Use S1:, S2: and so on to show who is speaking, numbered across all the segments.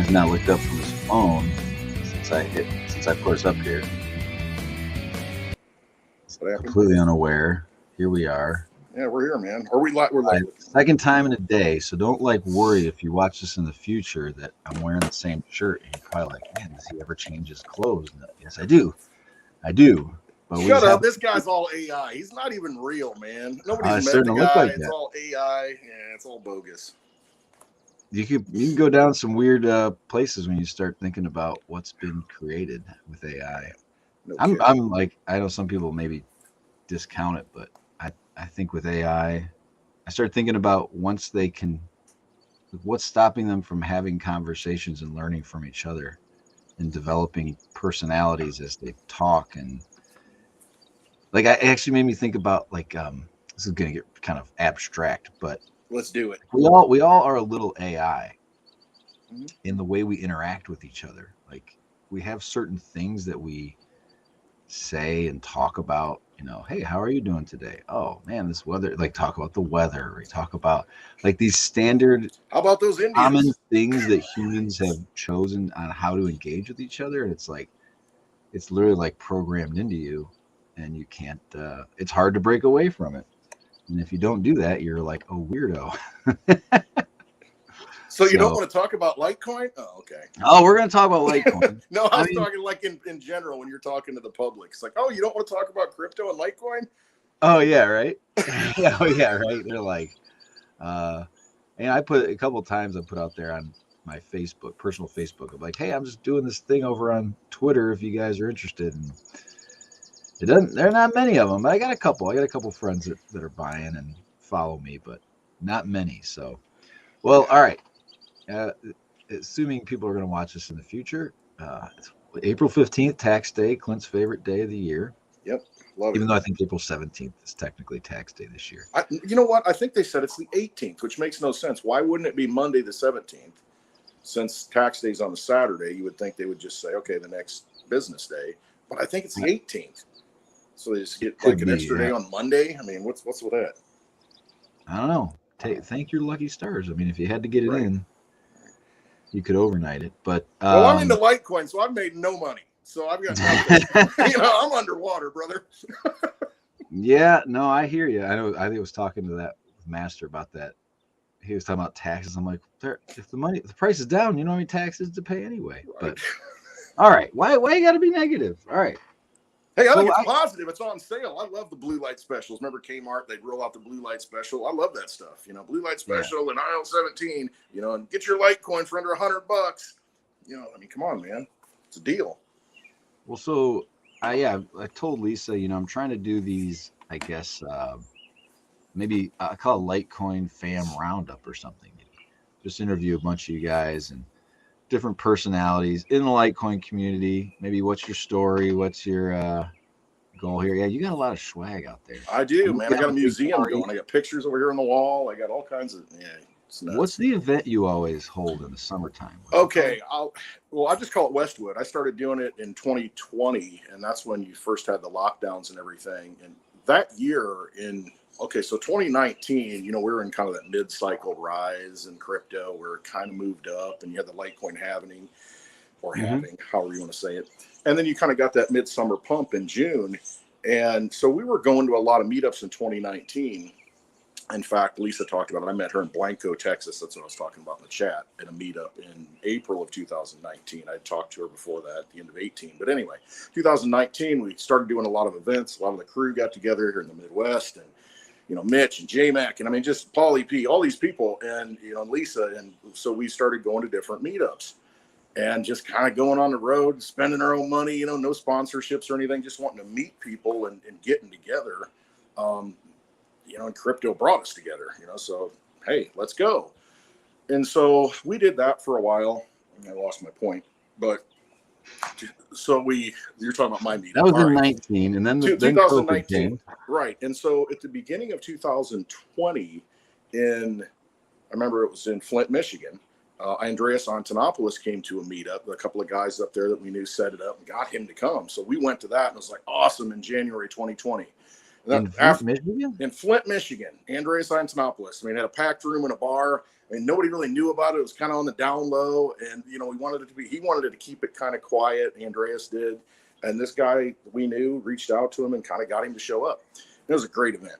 S1: He's not looked up from his phone since I put us up here. Completely unaware. Here we are.
S2: Yeah, we're here, man. Are we like we're like
S1: second time in a day, so don't worry if you watch this in the future that I'm wearing the same shirt and you're probably like, man, does he ever change his clothes? No, yes, I do. But
S2: shut up! This guy's all AI. He's not even real, man. Nobody's met the guy. Like it's all AI. Yeah, it's all bogus.
S1: You can go down some weird places when you start thinking about what's been created with AI. I'm like, I know some people maybe discount it, but I think with AI, I start thinking about once they can, what's stopping them from having conversations and learning from each other and developing personalities as they talk. And like, it actually made me think about like, this is going to get kind of abstract, but
S2: let's do it.
S1: We all are a little AI in the way we interact with each other. Like we have certain things that we say and talk about, you know, hey, how are you doing today? Oh man, this weather, like talk about the weather. We talk about like these standard,
S2: how about those Indians?
S1: Common things that humans have chosen on how to engage with each other. And it's like, it's literally like programmed into you and you can't, it's hard to break away from it. And if you don't do that, you're like a weirdo.
S2: So you don't want to talk about Litecoin? Oh, okay.
S1: Oh, we're going to talk about Litecoin.
S2: No, I was talking like in general when you're talking to the public. It's like, oh, you don't want to talk about crypto and Litecoin?
S1: Oh, yeah, right? Yeah, right. They're like, and I put a couple of times I put out there on my Facebook, personal Facebook. I'm like, hey, I'm just doing this thing over on Twitter if you guys are interested. And there are not many of them, but I got a couple. I got a couple friends that are buying and follow me, but not many. So, well, all right. Assuming people are going to watch this in the future, it's April 15th, tax day, Clint's favorite day of the year.
S2: Yep. Love
S1: Even though I think April 17th is technically tax day this year.
S2: You know what? I think they said it's the 18th, which makes no sense. Why wouldn't it be Monday the 17th? Since tax day's on a Saturday, you would think they would just say, okay, the next business day. But I think it's the 18th. So they just get like an extra day on Monday. I mean, what's with that?
S1: I don't know. Thank your lucky stars. I mean, if you had to get it in, you could overnight it. But
S2: well, I'm into Litecoin, so I've made no money. So I've got nothing. I'm underwater, brother.
S1: Yeah, no, I hear you. I was talking to that master about that. He was talking about taxes. I'm like, if the price is down, you know how many taxes to pay anyway. Right. But all right, why you got to be negative? All right.
S2: Hey, I think it's positive. It's on sale. I love the blue light specials. Remember Kmart? They'd roll out the blue light special. I love that stuff. You know, blue light special and aisle 17. You know, and get your Litecoin for under $100. You know, I mean, come on, man, it's a deal.
S1: Well, so I told Lisa, you know, I'm trying to do these. I guess maybe I call it Litecoin fam roundup or something. Just interview a bunch of you guys and different personalities in the Litecoin community. Maybe what's your story? What's your goal here? Yeah, you got a lot of swag out there.
S2: I do, man. I got a museum going. I got pictures over here on the wall. I got all kinds of
S1: What's the event you always hold in the summertime?
S2: Okay, I just call it Westwood. I started doing it in 2020, and that's when you first had the lockdowns and everything. And that year so 2019, you know, we were in kind of that mid-cycle rise in crypto where it kind of moved up, and you had the Litecoin halving, however you want to say it. And then you kind of got that midsummer pump in June. And so we were going to a lot of meetups in 2019. In fact, Lisa talked about it. I met her in Blanco, Texas. That's what I was talking about in the chat at a meetup in April of 2019. I talked to her before that at the end of 18. But anyway, 2019, we started doing a lot of events. A lot of the crew got together here in the Midwest, and, you know, Mitch and J-Mac, and I mean, just Paulie P, all these people, and, you know, Lisa. And so we started going to different meetups and just kind of going on the road, spending our own money, you know, no sponsorships or anything, just wanting to meet people and getting together. You know, and crypto brought us together, you know, so, hey, let's go. And so we did that for a while. I lost my point, but so you're talking about my meeting.
S1: That was in 19, and then
S2: 2019, right. And so at the beginning of 2020 I remember it was in Flint, Michigan, Andreas Antonopoulos came to a meetup. A couple of guys up there that we knew set it up and got him to come. So we went to that, and it was like awesome in January 2020.
S1: In Flint, Michigan?
S2: In Flint, Michigan. Andreas Antonopoulos. I mean, had a packed room in a bar. and nobody really knew about it. It was kind of on the down low, and he wanted it to be. He wanted it to keep it kind of quiet. Andreas did, and this guy we knew reached out to him and kind of got him to show up. It was a great event.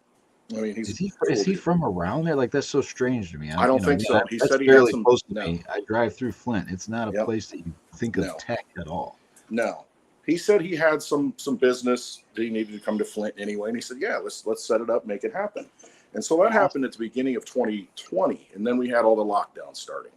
S2: I mean,
S1: is he from around there? Like, that's so strange to me.
S2: I don't think so. He said he
S1: fairly
S2: had some
S1: close to me. I drive through Flint. It's not a place that you think of tech at all.
S2: No. He said he had some business that he needed to come to Flint anyway, and he said, "Yeah, let's set it up, make it happen." And so that happened at the beginning of 2020, and then we had all the lockdowns starting,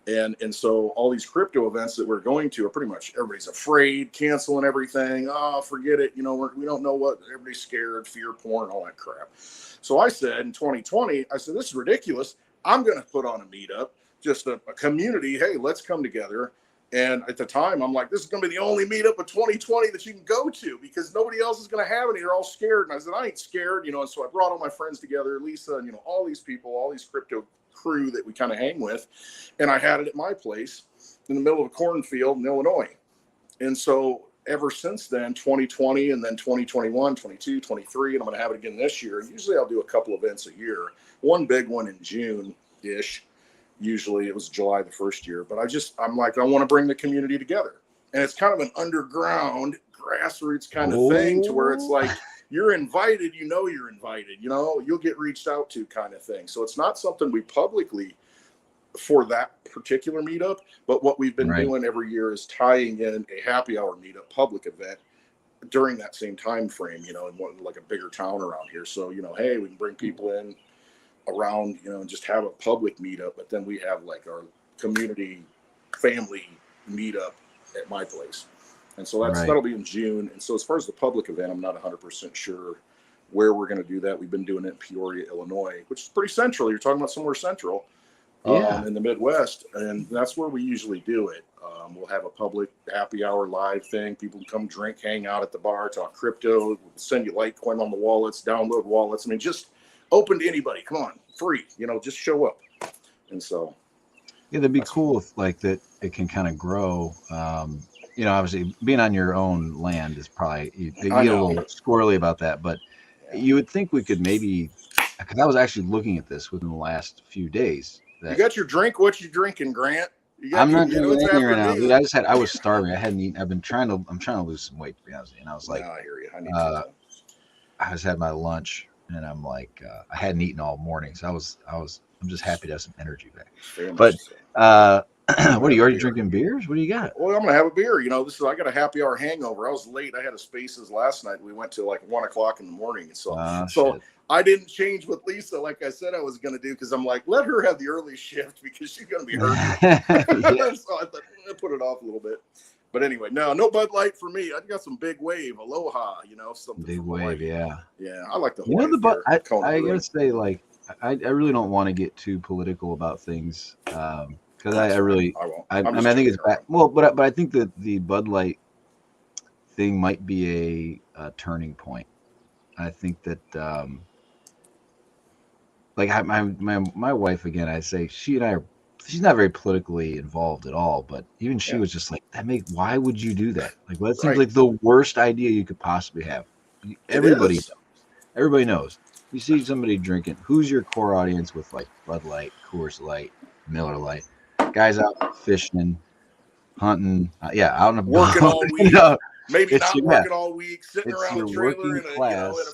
S2: and so all these crypto events that we're going to are pretty much everybody's afraid, canceling everything. Oh, forget it. We don't know what. Everybody's scared, fear porn, all that crap. So I said in 2020, I said, this is ridiculous. I'm going to put on a meetup, just a community. Hey, let's come together. And at the time, I'm like, this is going to be the only meetup of 2020 that you can go to because nobody else is going to have any. They're all scared. And I said, I ain't scared, And so I brought all my friends together, Lisa, and, all these people, all these crypto crew that we kind of hang with. And I had it at my place in the middle of a cornfield in Illinois. And so ever since then, 2020 and then 2021, 22, 23, and I'm going to have it again this year. Usually I'll do a couple events a year. One big one in June-ish. Usually it was July the first year. But I'm like, I want to bring the community together. And it's kind of an underground, grassroots kind of thing to where it's like, you're invited, you're invited. You'll get reached out to kind of thing. So it's not something we publicly for that particular meetup, but what we've been doing every year is tying in a happy hour meetup public event during that same time frame, in like a bigger town around here. So, hey, we can bring people in around, and just have a public meetup, but then we have like our community family meetup at my place. And so that'll be in June. And so as far as the public event, I'm not 100% sure where we're going to do that. We've been doing it in Peoria, Illinois, which is pretty central. You're talking about somewhere central. In the Midwest, and that's where we usually do it. We'll have a public happy hour live thing. People can come drink, hang out at the bar, talk crypto. We'll send you Litecoin on the wallets, download wallets. I mean, just open to anybody. Come on, free. Just show up. And so,
S1: that'd be cool if like that. It can kind of grow. Obviously, being on your own land is probably you get a little squirrely about that, but you would think we could maybe. Because I was actually looking at this within the last few days.
S2: You got your drink? What you drinking, Grant?
S1: I'm not doing anything right now, dude. I was starving. I hadn't eaten. I'm trying to lose some weight, to be honest. And I was like,
S2: I hear you.
S1: I just had my lunch, and I'm like, I hadn't eaten all morning, so I'm just happy to have some energy back. But what are you already drinking beers? What do you got?
S2: Well, I'm gonna have a beer. I got a happy hour hangover. I was late. I had a Spaces last night. We went to like 1:00 in the morning, and so I didn't change with Lisa like I said I was going to do because I'm like, let her have the early shift because she's going to be hurt. So I thought I'll put it off a little bit. But anyway, no Bud Light for me. I got some Big Wave, Aloha, something.
S1: Big Wave, yeah.
S2: Yeah, I like the
S1: I gotta say, like, I really don't want to get too political about things because I think it's bad. Well, but I think that the Bud Light thing might be a turning point. I think that like my wife, again, I say she's not very politically involved at all, but even she was just like, why would you do that? Like, that seems like the worst idea you could possibly have. Everybody knows. You see somebody drinking, who's your core audience with like Bud Light, Coors Light, Miller Light? Guys out fishing, hunting, out in the
S2: working all week. Maybe not working all week, sitting around a trailer in a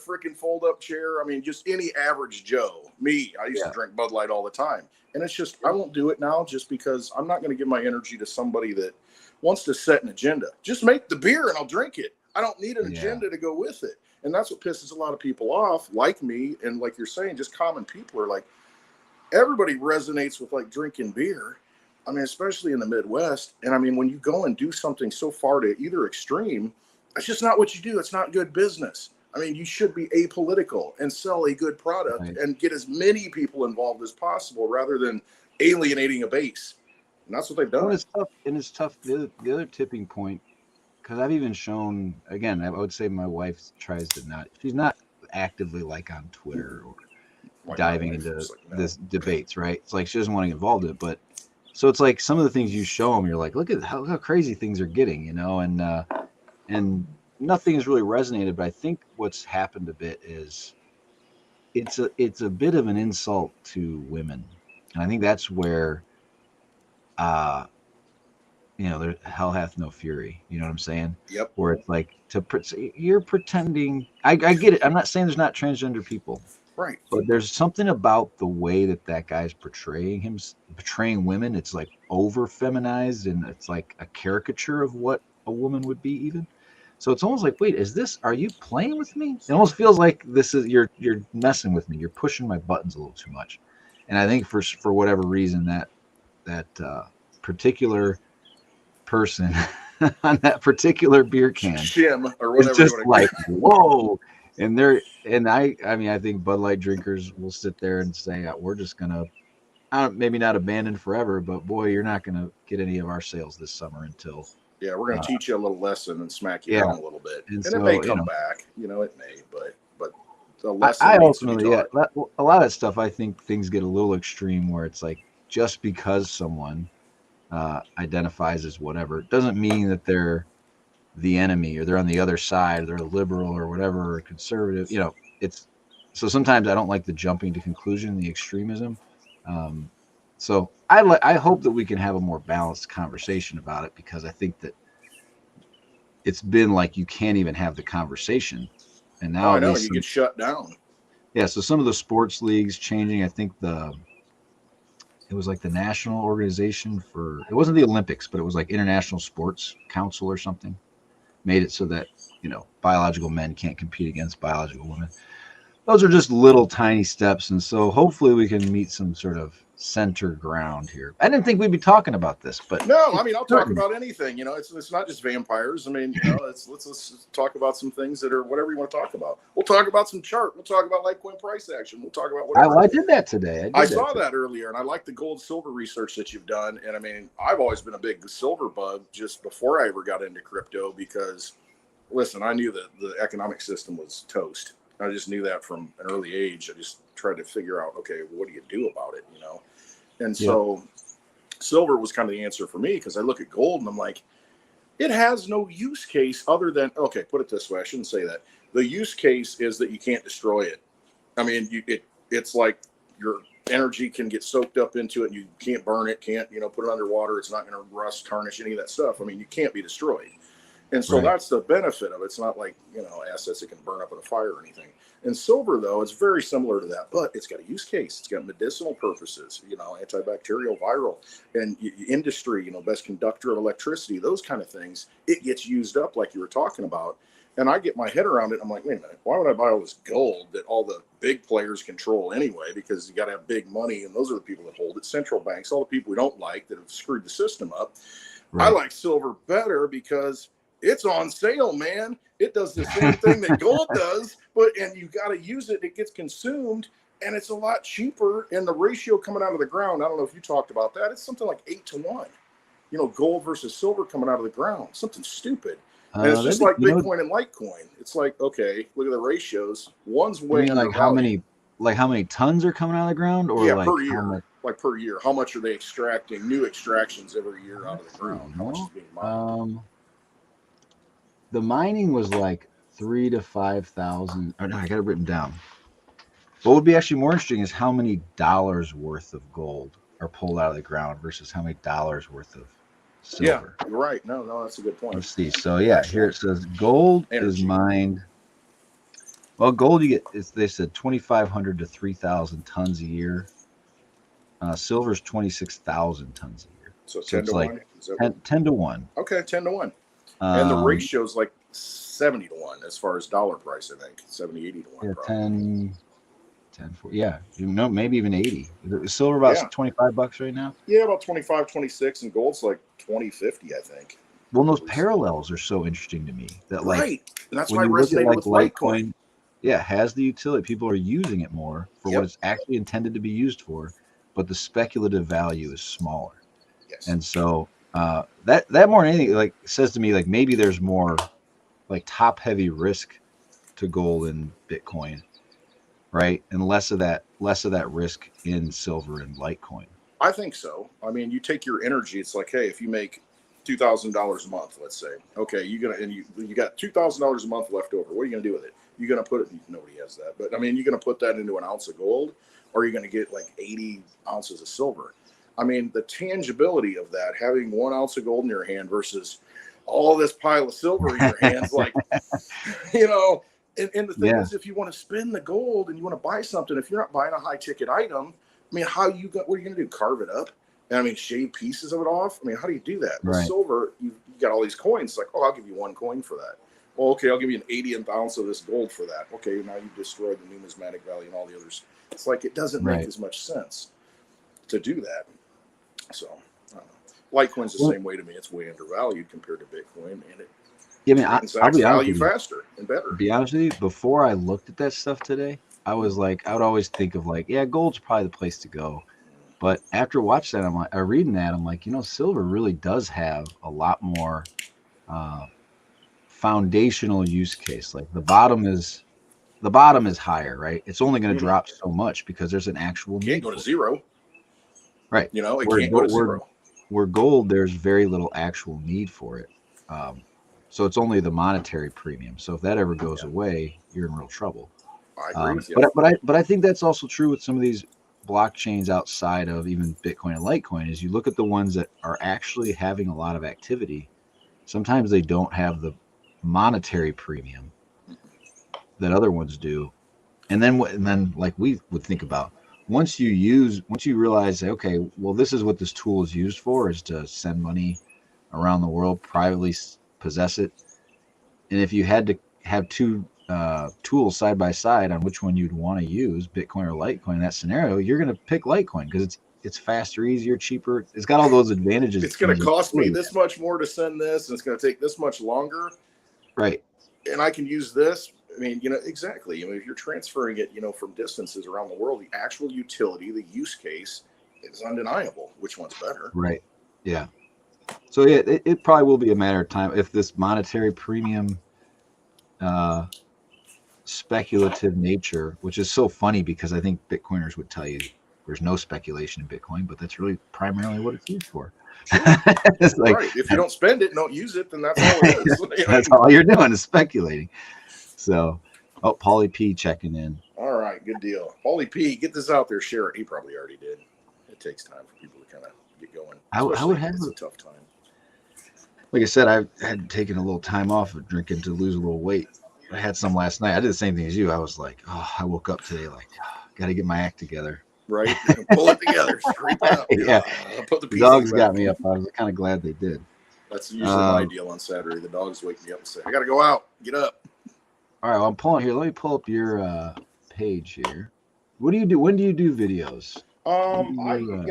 S2: freaking fold-up chair. I mean, just any average Joe. Me, I used to drink Bud Light all the time. And it's just, I won't do it now just because I'm not going to give my energy to somebody that wants to set an agenda. Just make the beer and I'll drink it. I don't need an agenda to go with it. And that's what pisses a lot of people off, like me. And like you're saying, just common people are like, everybody resonates with like drinking beer. I mean, especially in the Midwest. And I mean, when you go and do something so far to either extreme, it's just not what you do. It's not good business. I mean, you should be apolitical and sell a good product and get as many people involved as possible rather than alienating a base. And that's what they've done.
S1: Well, it's tough. The other tipping point, because I've even shown, again, I would say my wife tries to she's not actively like on Twitter or diving into this debates, right? It's like she doesn't want to get involved in it, but so it's like some of the things you show them, you're like, look at how crazy things are getting, and nothing has really resonated. But I think what's happened a bit is it's a bit of an insult to women. And I think that's where, there hell hath no fury. You know what I'm saying?
S2: Yep.
S1: Where it's like you're pretending. I get it. I'm not saying there's not transgender people,
S2: Right.
S1: but there's something about the way that guy's portraying women. It's like over feminized, and it's like a caricature of what a woman would be, even. So it's almost like, wait, are you playing with me? It almost feels like you're messing with me. You're pushing my buttons a little too much. And I think for whatever reason that particular person on that particular beer can
S2: Shim or
S1: is
S2: whatever.
S1: just like, whoa. I think Bud Light drinkers will sit there and say, we're just gonna maybe not abandon forever, but boy, you're not gonna get any of our sales this summer until.
S2: Yeah, we're going to teach you a little lesson and smack you
S1: Yeah.
S2: down a little bit,
S1: And
S2: and
S1: so,
S2: it may come back. It may, but the lesson
S1: I
S2: needs to be
S1: ultimately,
S2: taught.
S1: a lot of that stuff, I think things get a little extreme where it's like, just because someone identifies as whatever doesn't mean that they're the enemy or they're on the other side, or they're liberal or whatever, or conservative. It's so sometimes I don't like the jumping to conclusion, the extremism. So I hope that we can have a more balanced conversation about it, because I think that it's been like you can't even have the conversation, and now
S2: I
S1: at
S2: know
S1: least
S2: you get shut down.
S1: Yeah, so some of the sports leagues changing. I think it was like the national organization it wasn't the Olympics, but it was like International Sports Council or something, made it so that biological men can't compete against biological women. Those are just little tiny steps, and so hopefully we can meet some sort of center ground here. I didn't think we'd be talking about this, but
S2: No, I mean, I'll talk about anything. It's not just vampires. I mean, let's talk about some things that are whatever you want to talk about. We'll talk about some chart. We'll talk about Litecoin price action. We'll talk about whatever.
S1: I did that today.
S2: I saw that earlier, and I like the gold silver research that you've done. And I mean, I've always been a big silver bug just before I ever got into crypto, because listen, I knew that the economic system was toast. I just knew that from an early age. I just tried to figure out, okay, what do you do about it? And so silver was kind of the answer for me, because I look at gold and I'm like, it has no use case other than, okay, put it this way, I shouldn't say that. The use case is that you can't destroy it. I mean, it's like your energy can get soaked up into it and you can't burn it, can't, put it underwater. It's not going to rust, tarnish, any of that stuff. I mean, you can't be destroyed. And so that's the benefit of it. It's not like, assets that can burn up in a fire or anything. And silver, though, is very similar to that, but it's got a use case. It's got medicinal purposes, antibacterial, viral, and industry, best conductor of electricity, those kind of things. It gets used up like you were talking about. And I get my head around it. I'm like, wait a minute, why would I buy all this gold that all the big players control anyway? Because you got to have big money, and those are the people that hold it. Central banks, all the people we don't like that have screwed the system up. Right. I like silver better because it's on sale, man. It does the same thing that gold does, and you got to use it. It gets consumed, and it's a lot cheaper. And the ratio coming out of the ground, I don't know if you talked about that. It's something like 8-1. Gold versus silver coming out of the ground, something stupid. And it's just like Bitcoin and Litecoin. It's like, okay, look at the ratios. One's way
S1: like how many tons are coming out of the ground, or
S2: per year? Like per year, how much are they extracting? New extractions every year out of the ground. How much is being mined?
S1: The mining was like 3,000 to 5,000. Oh, no, I got it written down. What would be actually more interesting is how many dollars worth of gold are pulled out of the ground versus how many dollars worth of silver.
S2: Yeah, you're right. No, that's a good point.
S1: Let's see. So here it says gold is mined. Well, gold they said 2,500 to 3,000 tons a year. Silver is 26,000 tons a year.
S2: So 10 to 1?
S1: 10 to 1.
S2: Okay, 10 to 1. And the ratio is like 70 to 1 as far as dollar price, I think. 70, 80 to 1.
S1: Yeah, 10, 40, yeah. Maybe even 80. Is silver about $25 right now?
S2: Yeah, about 25, 26, and gold's like 20, 50, I think.
S1: Well, those parallels are so interesting to me. That
S2: and that's why I resonated with Litecoin.
S1: Yeah, has the utility. People are using it more for what it's actually intended to be used for, but the speculative value is smaller. Yes. And so that more than anything says to me maybe there's more top heavy risk to gold and Bitcoin, right? And less of that risk in silver and Litecoin.
S2: I think so. I mean, you take your energy. It's like, hey, if you make $2,000 a month, let's say, okay, you got $2,000 a month left over. What are you gonna do with it? You're gonna put it. Nobody has that, but I mean, you're gonna put that into an ounce of gold. or are you going to get like 80 ounces of silver? I mean, the tangibility of that, having 1 ounce of gold in your hand versus all this pile of silver in your hands, like, you know, and the thing is, if you want to spend the gold and you want to buy something, if you're not buying a high ticket item, I mean, what are you going to do? Carve it up? And I mean, shave pieces of it off? I mean, how do you do that? With silver, you got all these coins. Like, oh, I'll give you 1 coin for that. Well, okay, I'll give you an 80th ounce of this gold for that. Okay, now you destroyed the numismatic value and all the others. It's like, it doesn't make as much sense to do that. So, I don't know. Litecoin's the same way to me. It's way undervalued compared to Bitcoin, and it
S1: I'll be
S2: value faster and better.
S1: To be honest with you, before I looked at that stuff today, I was like, I would always think of like, yeah, gold's probably the place to go. But after watching that, I'm like, reading that, I'm like, you know, silver really does have a lot more foundational use case. Like the bottom is higher, right? It's only going to drop so much because there's an actual need.
S2: Can't go to zero.
S1: Right.
S2: You know, it can't go to zero.
S1: Where gold, there's very little actual need for it. So it's only the monetary premium. So if that ever goes away, you're in real trouble.
S2: I agree with you.
S1: But I think that's also true with some of these blockchains outside of even Bitcoin and Litecoin. Is you look at the ones that are actually having a lot of activity. Sometimes they don't have the monetary premium that other ones do. And then like we would think about, once you realize, okay, well, this is what this tool is used for, is to send money around the world, privately possess it. And if you had to have two tools side by side on which one you'd want to use, Bitcoin or Litecoin, in that scenario, you're going to pick Litecoin because it's faster, easier, cheaper. It's got all those advantages.
S2: It's going to cost me this much more to send this, and it's going to take this much longer.
S1: Right.
S2: And I can use this. I mean, you know, exactly. I mean, if you're transferring it, you know, from distances around the world, the actual utility, the use case is undeniable. Which one's better?
S1: Right. Yeah. So yeah, it probably will be a matter of time if this monetary premium speculative nature, which is so funny because I think Bitcoiners would tell you there's no speculation in Bitcoin, but that's really primarily what it's used for. It's like,
S2: right. If you don't spend it and don't use it, then that's all it is.
S1: That's all you're doing is speculating. So, Paulie P checking in.
S2: All right, good deal. Paulie P, get this out there, share it. He probably already did. It takes time for people to kind of get going.
S1: I would have
S2: a tough time.
S1: Like I said, I had taken a little time off of drinking to lose a little weight. I had some last night. I did the same thing as you. I was like, I woke up today like, got to get my act together.
S2: Right, pull it together, scrape it up.
S1: Yeah,
S2: put the
S1: dogs got me up. I was kind of glad they did.
S2: That's usually my deal on Saturday. The dogs wake me up and say, "I got to go out. Get up."
S1: All right, well, I'm pulling here. Let me pull up your page here. What do you do? When do you do videos?
S2: You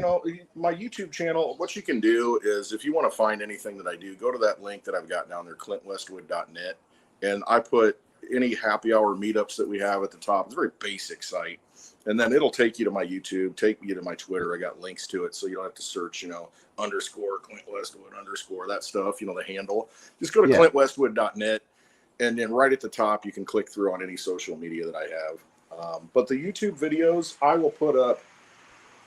S2: know, my YouTube channel. What you can do is, if you want to find anything that I do, go to that link that I've got down there, clintwestwood.net, and I put any happy hour meetups that we have at the top. It's a very basic site. And then it'll take you to my YouTube, take you to my Twitter. I got links to it, so you don't have to search, you know, _ Clint Westwood _ that stuff, you know, the handle. Just go to clintwestwood.net, and then right at the top, you can click through on any social media that I have. But the YouTube videos, I will put up,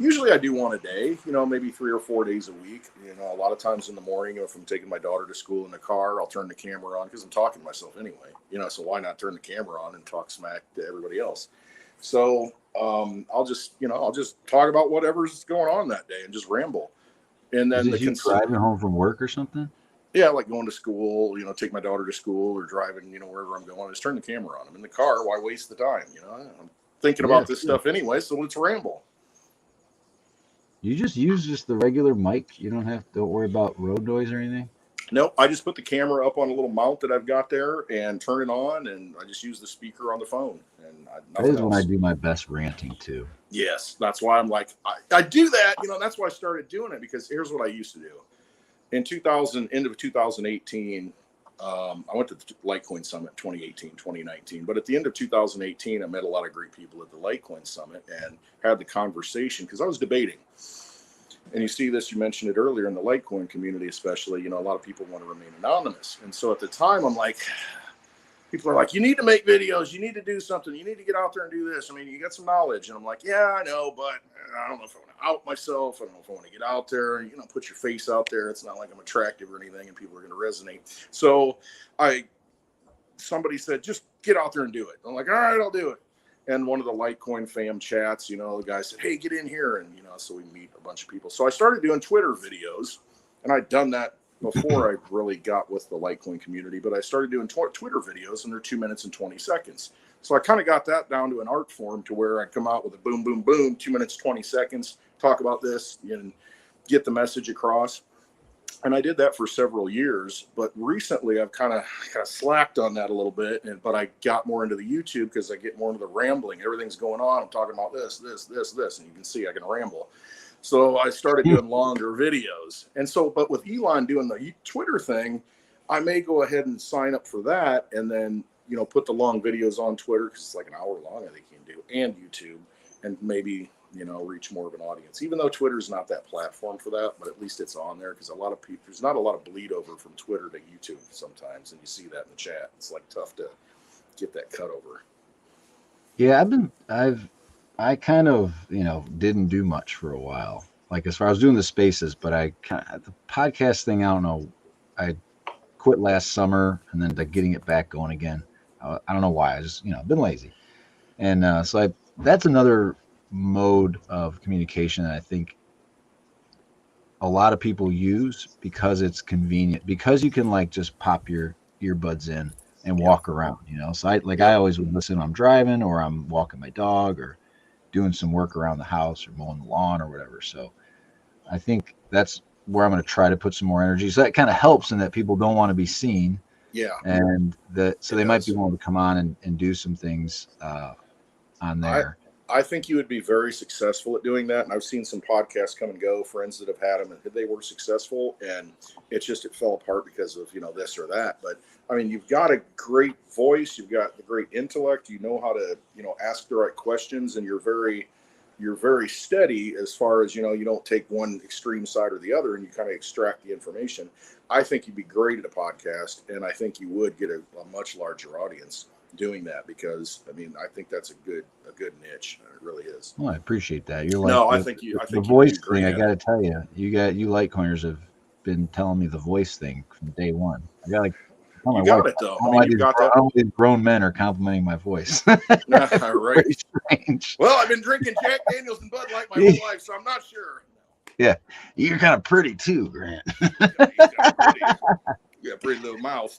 S2: usually I do one a day, you know, maybe 3 or 4 days a week. You know, a lot of times in the morning, if I'm taking my daughter to school in the car, I'll turn the camera on because I'm talking to myself anyway, you know, so why not turn the camera on and talk smack to everybody else? So I'll just talk about whatever's going on that day and just ramble. And then
S1: you driving home from work or something?
S2: Yeah, like going to school, you know, take my daughter to school or driving, you know, wherever I'm going. Just turn the camera on. I'm in the car. Why waste the time? You know, I'm thinking about this stuff anyway, so let's ramble.
S1: You just use the regular mic. You don't worry about road noise or anything?
S2: Nope, I just put the camera up on a little mount that I've got there and turn it on, and I just use the speaker on the phone. And
S1: that is when I do my best ranting too.
S2: Yes, that's why I'm like, I do that. You know, that's why I started doing it, because here's what I used to do. In end of 2018, I went to the Litecoin Summit 2018, 2019. But at the end of 2018, I met a lot of great people at the Litecoin Summit and had the conversation because I was debating. And you see this, you mentioned it earlier in the Litecoin community, especially, you know, a lot of people want to remain anonymous. And so at the time, I'm like, people are like, you need to make videos. You need to do something. You need to get out there and do this. I mean, you got some knowledge. And I'm like, yeah, I know, but I don't know if I want to out myself. I don't know if I want to get out there and, you know, put your face out there. It's not like I'm attractive or anything and people are going to resonate. So somebody said, just get out there and do it. I'm like, all right, I'll do it. And one of the Litecoin fam chats, the guy said, hey, get in here. And, so we meet a bunch of people. So I started doing Twitter videos, and I'd done that before I really got with the Litecoin community, but I started doing Twitter videos, and they're 2 minutes and 20 seconds. So I kind of got that down to an art form to where I come out with a boom, boom, boom, 2 minutes, 20 seconds, talk about this and get the message across. And I did that for several years, but recently I've kind of slacked on that a little bit. But I got more into the YouTube because I get more into the rambling. Everything's going on. I'm talking about this, and you can see I can ramble. So I started doing longer videos. And so, but with Elon doing the Twitter thing, I may go ahead and sign up for that and then, put the long videos on Twitter because it's like an hour long, I think you can do, and YouTube, and maybe, reach more of an audience, even though Twitter's not that platform for that, but at least it's on there because a lot of people, there's not a lot of bleed over from Twitter to YouTube sometimes. And you see that in the chat. It's like tough to get that cut over.
S1: Yeah. I kind of, didn't do much for a while. Like as far as doing the spaces, but the podcast thing, I don't know. I quit last summer and then getting it back going again. I don't know why. I just, been lazy. And so that's another mode of communication that I think a lot of people use because it's convenient, because you can like just pop your earbuds in and walk around, So I always would listen when I'm driving or I'm walking my dog or doing some work around the house or mowing the lawn or whatever. So I think that's where I'm going to try to put some more energy. So that kind of helps in that people don't want to be seen.
S2: Yeah.
S1: And so they might be willing to come on and do some things on there.
S2: I think you would be very successful at doing that. And I've seen some podcasts come and go, friends that have had them, and they were successful. And it fell apart because of, this or that. But I mean, you've got a great voice. You've got the great intellect. You know how to, ask the right questions, and you're very steady as far as, you don't take one extreme side or the other, and you kind of extract the information. I think you'd be great at a podcast, and I think you would get a much larger audience doing that because I think that's a good niche. It really is.
S1: Well, I appreciate that. You're like,
S2: no, I think
S1: the voice thing. I got to tell you, you Litecoiners have been telling me the voice thing from day one. I got
S2: you got it though.
S1: All these grown men are complimenting my voice.
S2: Right. Strange. Well, I've been drinking Jack Daniels and Bud Light my whole life, so I'm not sure.
S1: Yeah, you're kind of pretty too, Grant.
S2: You got a pretty little mouth.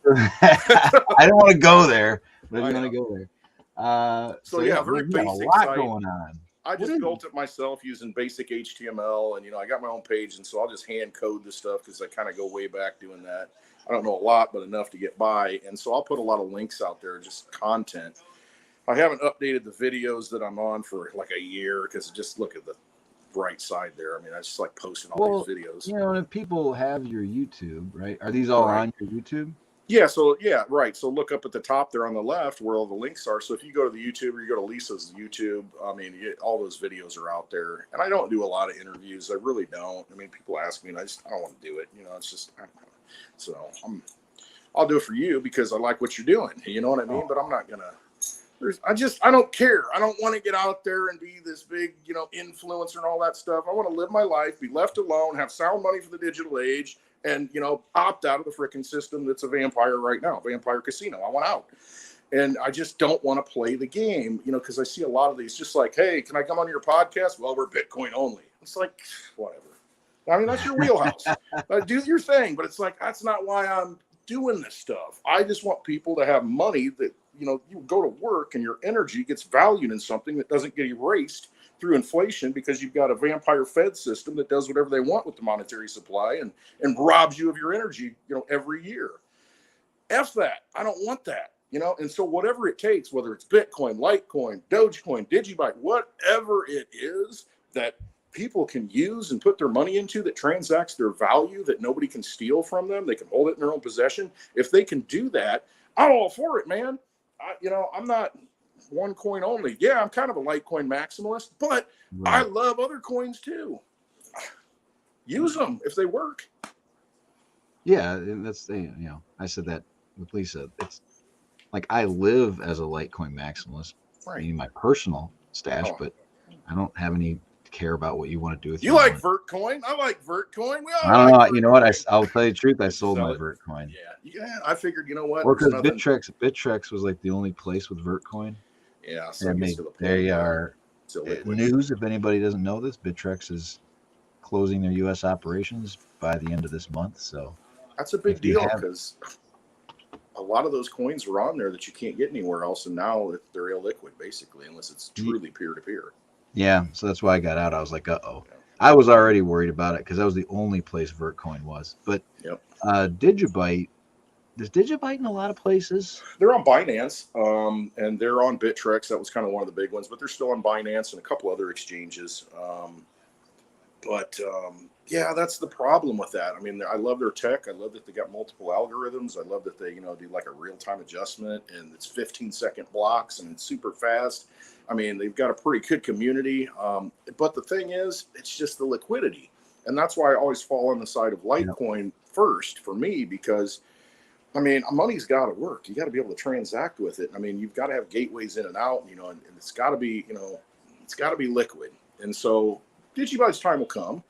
S1: I don't want to go there, but I want to go there.
S2: So yeah, very basic.
S1: A lot going on.
S2: I just built it myself using basic HTML, and I got my own page, and so I'll just hand code the stuff because I kind of go way back doing that. I don't know a lot, but enough to get by, and so I'll put a lot of links out there, just content. I haven't updated the videos that I'm on for like a year because just look at the right side there. I just like posting all these videos.
S1: And if people have your YouTube, right? Are these all on your YouTube?
S2: Yeah, so right. So look up at the top there on the left where all the links are. So if you go to the YouTube or you go to Lisa's YouTube, all those videos are out there. And I don't do a lot of interviews. I really don't. People ask me, and I don't want to do it. It's just, I don't know. So I'll do it for you because I like what you're doing. You know what I mean? But I'm not gonna. I don't care. I don't want to get out there and be this big, influencer and all that stuff. I want to live my life, be left alone, have sound money for the digital age, and, opt out of the freaking system that's a vampire right now, vampire casino. I want out. And I just don't want to play the game, because I see a lot of these just like, hey, can I come on your podcast? Well, we're Bitcoin only. It's like, whatever. That's your wheelhouse. Do your thing. But it's like, that's not why I'm doing this stuff. I just want people to have money that, you go to work and your energy gets valued in something that doesn't get erased through inflation because you've got a vampire Fed system that does whatever they want with the monetary supply and robs you of your energy, every year. F that. I don't want that, and so whatever it takes, whether it's Bitcoin, Litecoin, Dogecoin, Digibyte, whatever it is that people can use and put their money into that transacts their value that nobody can steal from them. They can hold it in their own possession. If they can do that, I'm all for it, man. I'm not one coin only. Yeah, I'm kind of a Litecoin maximalist, but I love other coins too. Use them if they work.
S1: Yeah, that's I said that with Lisa. It's like I live as a Litecoin maximalist, meaning my personal stash, but I don't have any care about what you want to do with
S2: you. Like Vertcoin? I like Vertcoin. We all
S1: I don't know.
S2: Vertcoin.
S1: You know what? I'll tell you the truth. I sold my Vertcoin.
S2: Yeah. I figured. You know what?
S1: Well, because Bittrex was like the only place with Vertcoin.
S2: Yeah, so it gets to the point
S1: they are
S2: it's illiquid.
S1: news. If anybody doesn't know this, Bittrex is closing their U.S. operations by the end of this month. So
S2: that's a big deal because a lot of those coins were on there that you can't get anywhere else, and now they're illiquid basically, unless it's truly peer-to-peer.
S1: Yeah, so that's why I got out. I was like, uh-oh. Yeah. I was already worried about it because that was the only place Vertcoin was. But Digibyte, does Digibyte in a lot of places?
S2: They're on Binance, and they're on Bittrex. That was kind of one of the big ones, but they're still on Binance and a couple other exchanges. Yeah, that's the problem with that. I mean, I love their tech. I love that they got multiple algorithms. I love that they, do like a real-time adjustment, and it's 15-second blocks and it's super fast. I mean, they've got a pretty good community. But the thing is, it's just the liquidity. And that's why I always fall on the side of Litecoin first for me, because I mean, money's got to work. You got to be able to transact with it. I mean, you've got to have gateways in and out, and it's got to be, it's got to be liquid. And so Digibyte's time will come.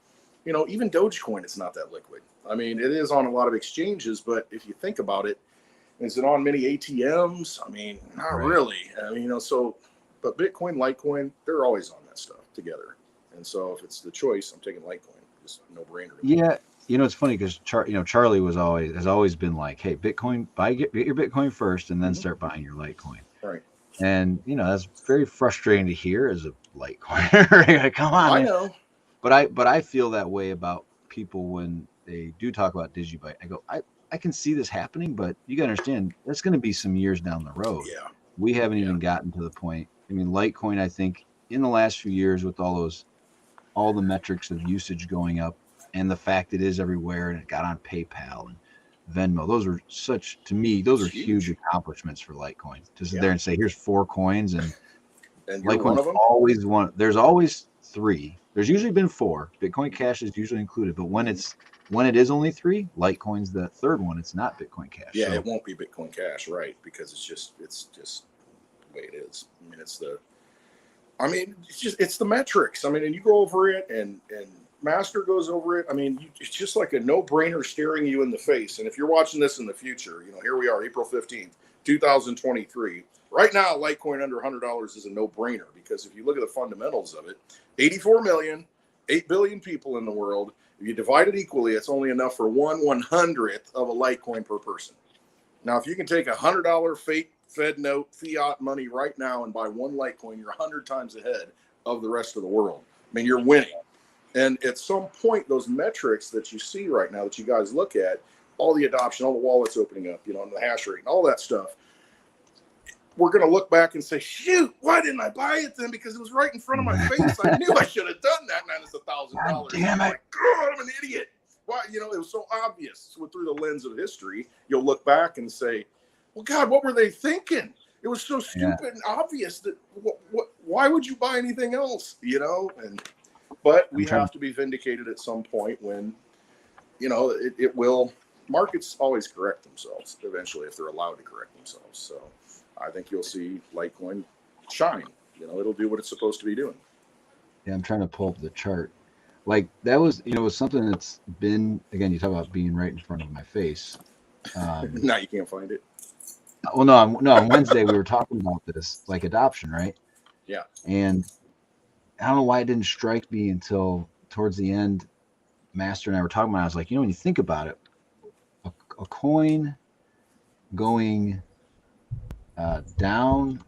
S2: Even Dogecoin, it's not that liquid. I mean, it is on a lot of exchanges, but if you think about it, is it on many ATMs? I mean, not really. I mean, but Bitcoin, Litecoin, they're always on that stuff together. And so if it's the choice, I'm taking Litecoin. Just no brainer.
S1: Yeah. It's funny because Charlie has always been like, hey, Bitcoin, get your Bitcoin first and then start buying your Litecoin.
S2: Right.
S1: And that's very frustrating to hear as a Litecoin. Come on.
S2: I know.
S1: But I feel that way about people when they do talk about Digibyte. I go, I can see this happening, but you got to understand that's going to be some years down the road.
S2: Yeah.
S1: We haven't even gotten to the point. I mean, Litecoin, I think in the last few years with all the metrics of usage going up, and the fact it is everywhere, and it got on PayPal and Venmo. Those are huge accomplishments for Litecoin. To sit there and say, here's 4 coins, and Litecoin's always one. There's always 3. There's usually been 4. Bitcoin Cash is usually included, but when it is only 3, Litecoin's the third one. It's not Bitcoin Cash.
S2: Yeah, so it won't be Bitcoin Cash, right? Because it's just the way it is. It's the metrics. And you go over it, and Master goes over it. It's just like a no-brainer staring you in the face. And if you're watching this in the future, here we are, April 15th, 2023. Right now, Litecoin under $100 is a no-brainer, because if you look at the fundamentals of it, 84 million, 8 billion people in the world. If you divide it equally, it's only enough for 1/100th of a Litecoin per person. Now, if you can take $100 fake Fed note, fiat money right now and buy 1 Litecoin, you're 100 times ahead of the rest of the world. You're winning. And at some point, those metrics that you see right now that you guys look at, all the adoption, all the wallets opening up, and the hash rate and all that stuff, we're going to look back and say, shoot, why didn't I buy it then? Because it was right in front of my face. I knew I should have done that. And it's $1,000.
S1: Damn it.
S2: God, I'm an idiot. Why? It was so obvious. So through the lens of history, you'll look back and say, well, God, what were they thinking? It was so stupid and obvious that why would you buy anything else? But we have to be vindicated at some point when, it will. Markets always correct themselves eventually if they're allowed to correct themselves. So I think you'll see Litecoin shine. It'll do what it's supposed to be doing.
S1: Yeah, I'm trying to pull up the chart. Like that was, it was something that's been, again, you talk about being right in front of my face.
S2: Now you can't find it.
S1: Well, no, on Wednesday we were talking about this, like adoption, right?
S2: Yeah.
S1: And I don't know why it didn't strike me until towards the end. Master and I were talking about it. I was like, when you think about it, a coin going down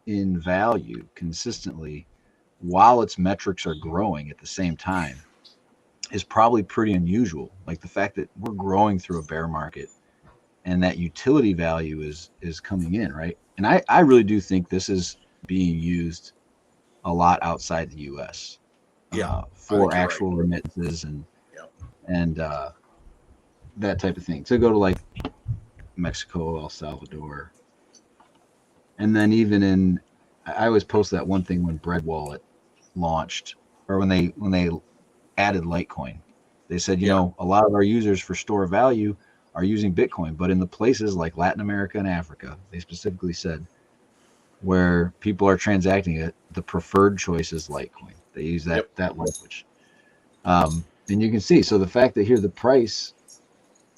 S1: in value consistently while its metrics are growing at the same time is probably pretty unusual. Like the fact that we're growing through a bear market and that utility value is coming in, right? And I really do think this is being used a lot outside the U.S. For actual remittances and that type of thing. To go to like Mexico, El Salvador, and then even I always post that one thing when Bread Wallet launched, or when they added Litecoin. They said, a lot of our users for store value are using Bitcoin, but in the places like Latin America and Africa, they specifically said where people are transacting it, the preferred choice is Litecoin. They use that language. And you can see, so the fact that here the price,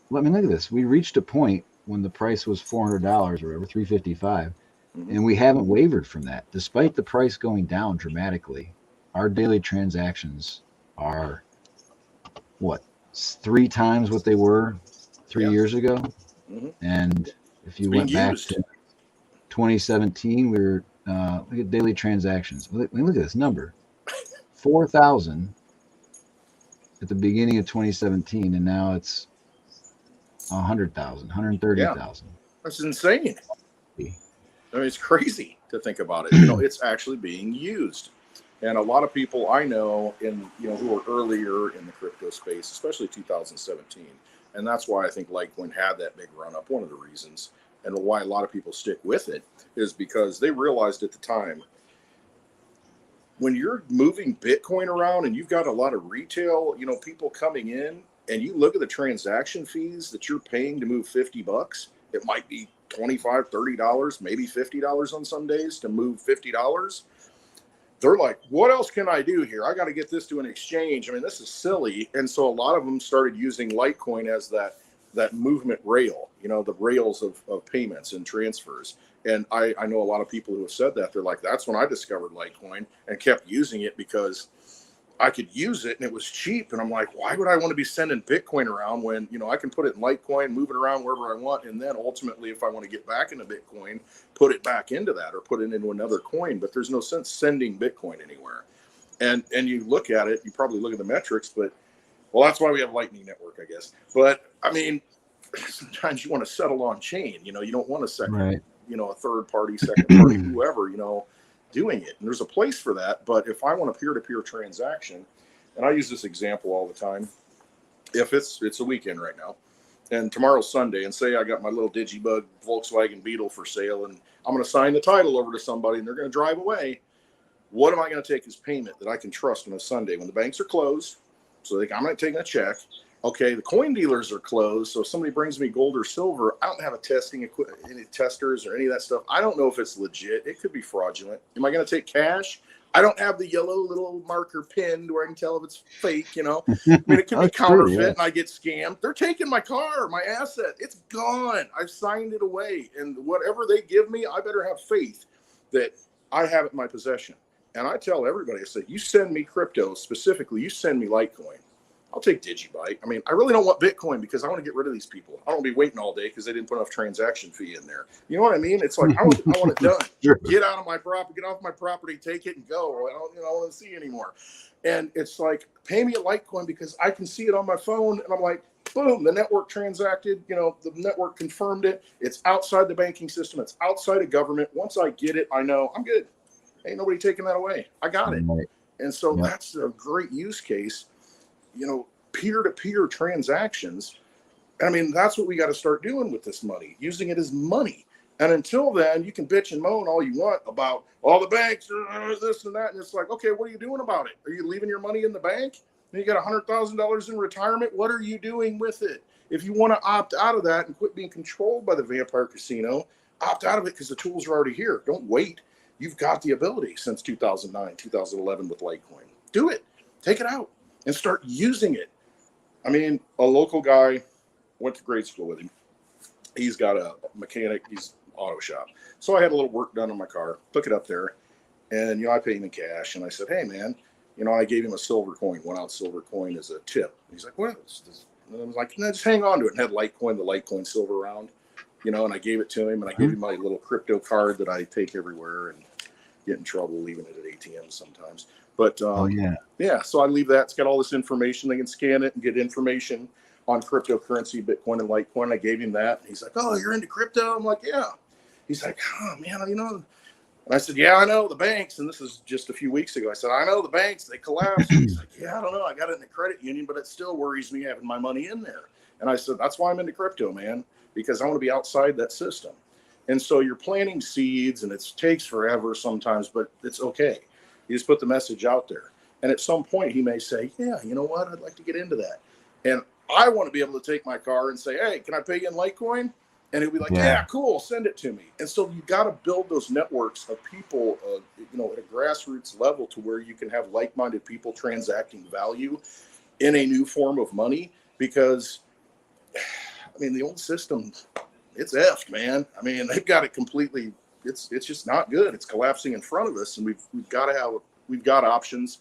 S1: look at this. We reached a point when the price was $400 or whatever, $355, And we haven't wavered from that. Despite the price going down dramatically, our daily transactions are what, 3 times what they were 3 years ago. And if you went back to 2017, we were look at daily transactions. Look at this number, 4,000 at the beginning of 2017, and now it's 100,000, 130,000.
S2: That's insane. I mean, it's crazy to think about it. You know, it's actually being used. And a lot of people I know who were earlier in the crypto space, especially 2017. And that's why I think Litecoin had that big run up. One of the reasons, and why a lot of people stick with it, is because they realized at the time, when you're moving Bitcoin around and you've got a lot of retail, people coming in, and you look at the transaction fees that you're paying to move $50, it might be $25, $30, maybe $50 on some days to move $50. They're like, what else can I do here? I got to get this to an exchange. I mean, this is silly. And so a lot of them started using Litecoin as that movement rail, the rails of payments and transfers. And I know a lot of people who have said that. They're like, that's when I discovered Litecoin and kept using it because I could use it and it was cheap. And I'm like, why would I want to be sending Bitcoin around when, I can put it in Litecoin, move it around wherever I want. And then ultimately, if I want to get back into Bitcoin, put it back into that or put it into another coin. But there's no sense sending Bitcoin anywhere. And you look at it, you probably look at the metrics, but well, that's why we have Lightning Network, I guess. But I mean, sometimes you want to settle on chain, you don't want a second,
S1: right.
S2: A third party, second party, whoever, doing it. And there's a place for that. But if I want a peer-to-peer transaction, and I use this example all the time, if it's a weekend right now and tomorrow's Sunday, and say I got my little Digibug Volkswagen Beetle for sale and I'm going to sign the title over to somebody and they're going to drive away, what am I going to take as payment that I can trust on a Sunday when the banks are closed? So I'm not taking a check. Okay, the coin dealers are closed. So if somebody brings me gold or silver, I don't have any testers or any of that stuff. I don't know if it's legit. It could be fraudulent. Am I going to take cash? I don't have the yellow little marker pinned where I can tell if it's fake, I mean, it could be counterfeit and I get scammed. They're taking my car, my asset. It's gone. I've signed it away. And whatever they give me, I better have faith that I have it in my possession. And I tell everybody, I say, you send me crypto, specifically, you send me Litecoin, I'll take Digibyte. I mean, I really don't want Bitcoin because I want to get rid of these people. I don't want to be waiting all day because they didn't put enough transaction fee in there. You know what I mean? It's like, I want it done. Sure. Get out of my property, get off my property, take it and go. I don't want to see anymore. And it's like, pay me a Litecoin because I can see it on my phone. And I'm like, boom, the network transacted, the network confirmed it. It's outside the banking system. It's outside of government. Once I get it, I know I'm good. Ain't nobody taking that away. I got it. Right. And so that's a great use case. Peer-to-peer transactions. I mean, that's what we got to start doing with this money, using it as money. And until then, you can bitch and moan all you want about all the banks, this and that. And it's like, okay, what are you doing about it? Are you leaving your money in the bank? And you got $100,000 in retirement. What are you doing with it? If you want to opt out of that and quit being controlled by the vampire casino, opt out of it because the tools are already here. Don't wait. You've got the ability since 2009, 2011 with Litecoin. Do it. Take it out and start using it. I mean, a local guy, went to grade school with him. He's got a mechanic, he's auto shop. So I had a little work done on my car, took it up there, and, I paid him in cash. And I said, hey, man, I gave him a silver coin, 1 ounce silver coin as a tip. He's like, what is this? And I was like, no, just hang on to it. And had Litecoin, the Litecoin silver round, and I gave it to him. And I gave him my little crypto card that I take everywhere and get in trouble leaving it at ATMs sometimes. But so I leave that. It's got all this information. They can scan it and get information on cryptocurrency, Bitcoin and Litecoin. I gave him that. And he's like, oh, you're into crypto? I'm like, yeah. He's like, oh, man, And I said, yeah, I know the banks. And this is just a few weeks ago. I said, I know the banks. They collapsed. He's like, yeah, I don't know. I got it in the credit union, but it still worries me having my money in there. And I said, that's why I'm into crypto, man, because I want to be outside that system. And so you're planting seeds, and it takes forever sometimes, but it's okay. You just put the message out there. And at some point he may say, yeah, you know what? I'd like to get into that. And I want to be able to take my car and say, hey, can I pay you in Litecoin? And he'll be like, yeah, cool. Send it to me. And so you got to build those networks of people, at a grassroots level to where you can have like-minded people transacting value in a new form of money. Because, the old system, it's effed, man. They've got it completely it's just not good. It's collapsing in front of us, and we've got options.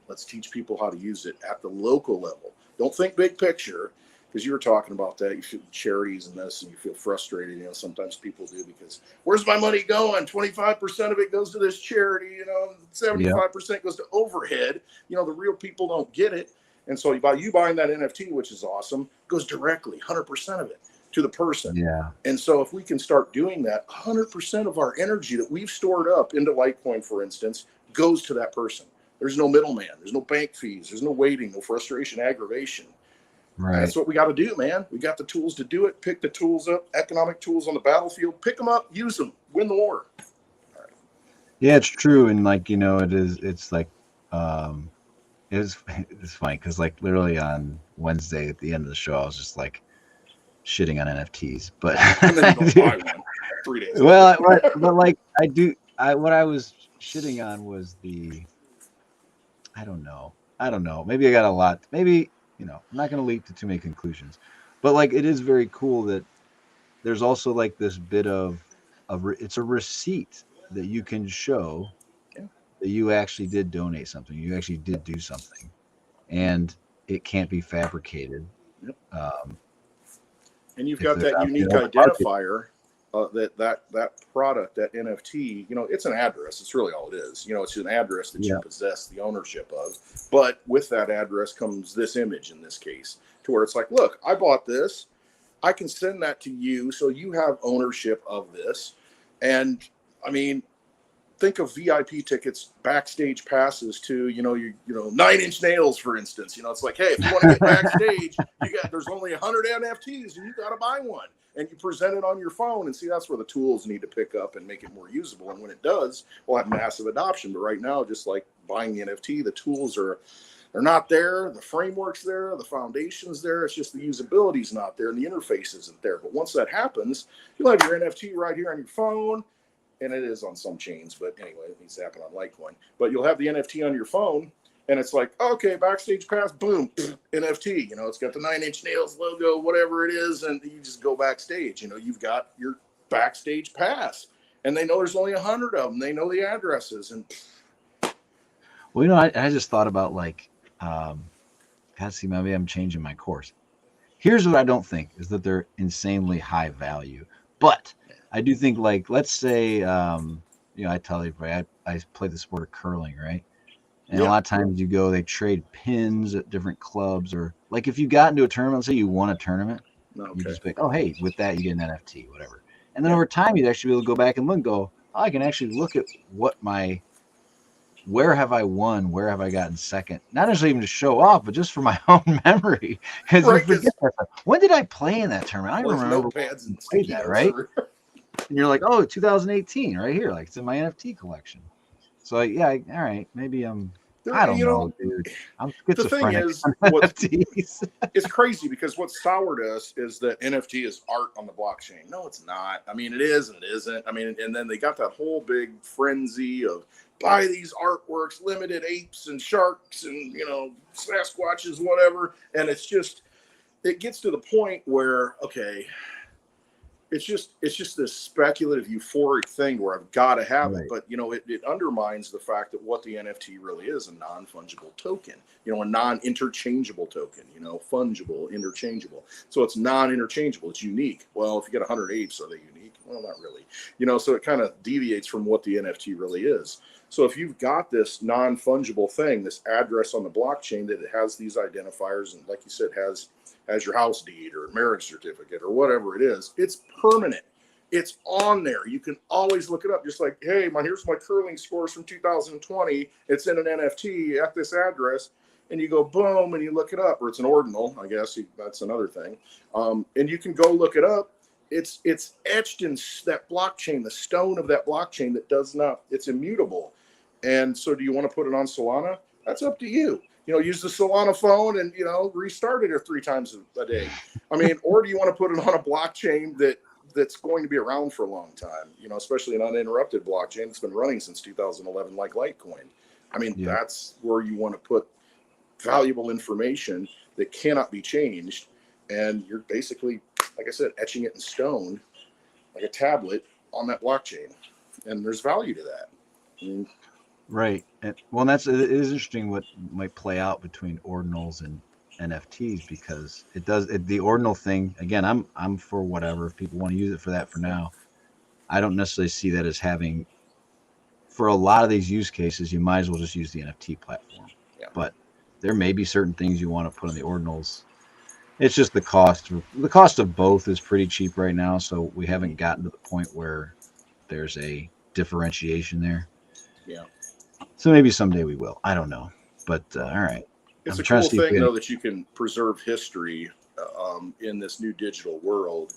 S2: Let's teach people how to use it at the local level. Don't think big picture, because you were talking about that. You feel charities and this, and you feel frustrated. You know, sometimes people do, because where's my money going? 25% of it goes to this charity. You know, 75% goes to overhead. You know, the real people don't get it. And so by you buying that NFT, which is awesome, goes directly, 100% of it to the person.
S1: Yeah.
S2: And so if we can start doing that, 100% of our energy that we've stored up into Litecoin, for instance, goes to that person. There's no middleman. There's no bank fees. There's no waiting, no frustration, aggravation.
S1: Right.
S2: That's what we got to do, man. We got the tools to do it. Pick the tools up, economic tools on the battlefield. Pick them up, use them, win the war. Right.
S1: Yeah, it's true. And like, you know, it's like, it's funny because like literally on Wednesday at the end of the show, I was just like shitting on NFTs, but
S2: and then you don't buy one 3 days.
S1: Well, but like what I was shitting on was I don't know. Maybe I got a lot. Maybe, you know, I'm not going to leap to too many conclusions, but like it is very cool that there's also like this bit of it's a receipt that you can show that you actually did donate something, you actually did do something, and it can't be fabricated.
S2: Yep. And you've got that unique identifier. That product, that NFT, you know, it's an address. It's really all it is. You know, it's an address that you possess the ownership of. But with that address comes this image in this case, to where it's like, look, I bought this. I can send that to you, so you have ownership of this. And I mean, think of VIP tickets, backstage passes to, you know, 9 Inch Nails, for instance. You know, it's like, hey, if you want to get backstage, there's only 100 NFTs, and you got to buy one. And you present it on your phone, and see, that's where the tools need to pick up and make it more usable. And when it does, we'll have massive adoption. But right now, just like buying the NFT, the tools they're not there. The framework's there. The foundation's there. It's just the usability's not there, and the interface isn't there. But once that happens, you'll have your NFT right here on your phone. And it is on some chains, but anyway, it needs to happen on Litecoin. But you'll have the NFT on your phone, and it's like, okay, backstage pass, boom, NFT. You know, it's got the 9 Inch Nails logo, whatever it is, and you just go backstage. You know, you've got your backstage pass, and they know there's only 100 of them. They know the addresses, and
S1: well, you know, I just thought about like, see, maybe I'm changing my course. Here's what I don't think is that they're insanely high value, but I do think, like, let's say, you know, I tell everybody I play the sport of curling, right? And a lot of times you go, they trade pins at different clubs, or like if you got into a tournament, let's say you won a tournament, you just pick, oh, hey, with that you get an NFT, whatever. And then over time, you'd actually be able to go back and look and go, oh, I can actually look at where have I won? Where have I gotten second? Not necessarily even to show off, but just for my own memory. Because you forget that. When did I play in that tournament? I don't remember when I played that, right? And you're like, oh, 2018, right here. Like, it's in my NFT collection. So, yeah, all right. Maybe I don't know, dude. I'm schizophrenic.
S2: The thing is, it's crazy, because what soured us is that NFT is art on the blockchain. No, it's not. I mean, it is and it isn't. I mean, and then they got that whole big frenzy of buy these artworks, limited apes and sharks and, you know, Sasquatches, whatever. And it's just, it gets to the point where, okay, it's just this speculative, euphoric thing where I've got to have it. But, you know, it undermines the fact that what the NFT really is, a non-fungible token, you know, a non-interchangeable token, you know, fungible, interchangeable. So it's non-interchangeable. It's unique. Well, if you get 100 apes, are they unique? Well, not really. You know, so it kind of deviates from what the NFT really is. So if you've got this non-fungible thing, this address on the blockchain that it has these identifiers, and like you said, has your house deed or marriage certificate or whatever it is, it's permanent. It's on there. You can always look it up. Just like, hey, here's my curling scores from 2020. It's in an NFT at this address. And you go, boom, and you look it up. Or it's an ordinal, I guess. That's another thing. And you can go look it up. It's etched in that blockchain, the stone of that blockchain that does not, it's immutable. And so do you want to put it on Solana? That's up to you. You know, use the Solana phone and, you know, restart it 3 times a day. I mean, or do you want to put it on a blockchain that's going to be around for a long time, you know, especially an uninterrupted blockchain that's been running since 2011, like Litecoin. I mean, that's where you want to put valuable information that cannot be changed. And you're basically, like I said, etching it in stone, like a tablet on that blockchain. and there's value to that. I mean,
S1: right. Well, it is interesting what might play out between ordinals and NFTs, because the ordinal thing, again, I'm for whatever. If people want to use it for that for now, I don't necessarily see that as having, for a lot of these use cases, you might as well just use the NFT platform.
S2: Yeah.
S1: But there may be certain things you want to put on the ordinals. It's just the cost. The cost of both is pretty cheap right now, so we haven't gotten to the point where there's a differentiation there.
S2: Yeah.
S1: So maybe someday we will. I don't know. But all right.
S2: It's a cool thing, though, that you can preserve history in this new digital world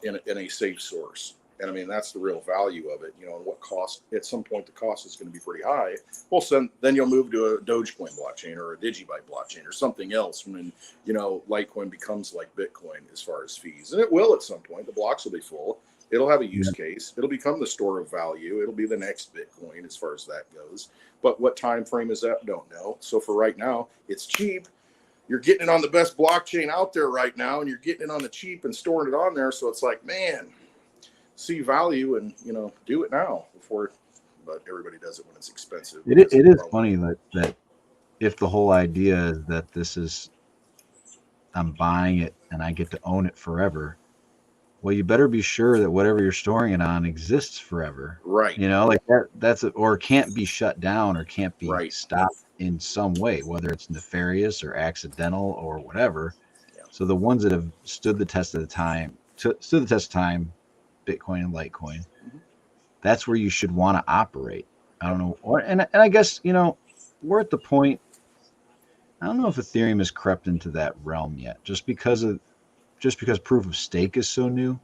S2: in a safe source. And I mean, that's the real value of it, you know, and what cost at some point the cost is going to be pretty high. Well, so then you'll move to a Dogecoin blockchain or a Digibyte blockchain or something else when, you know, Litecoin becomes like Bitcoin as far as fees. And it will at some point. The blocks will be full. It'll have a use case. It'll become the store of value. It'll be the next Bitcoin as far as that goes. But what time frame is that? Don't know. So for right now, it's cheap. You're getting it on the best blockchain out there right now, and you're getting it on the cheap and storing it on there. So it's like, man, see value and, you know, do it now before. But everybody does it when it's expensive.
S1: It is funny that if the whole idea is that this is, I'm buying it and I get to own it forever, well, you better be sure that whatever you're storing it on exists forever.
S2: Right.
S1: You know, like that's or can't be shut down or can't be stopped in some way, whether it's nefarious or accidental or whatever. Yeah. So the ones that have stood the test of time, Bitcoin and Litecoin, that's where you should want to operate. I don't know. And I guess, you know, we're at the point, I don't know if Ethereum has crept into that realm yet, just because proof of stake is so new.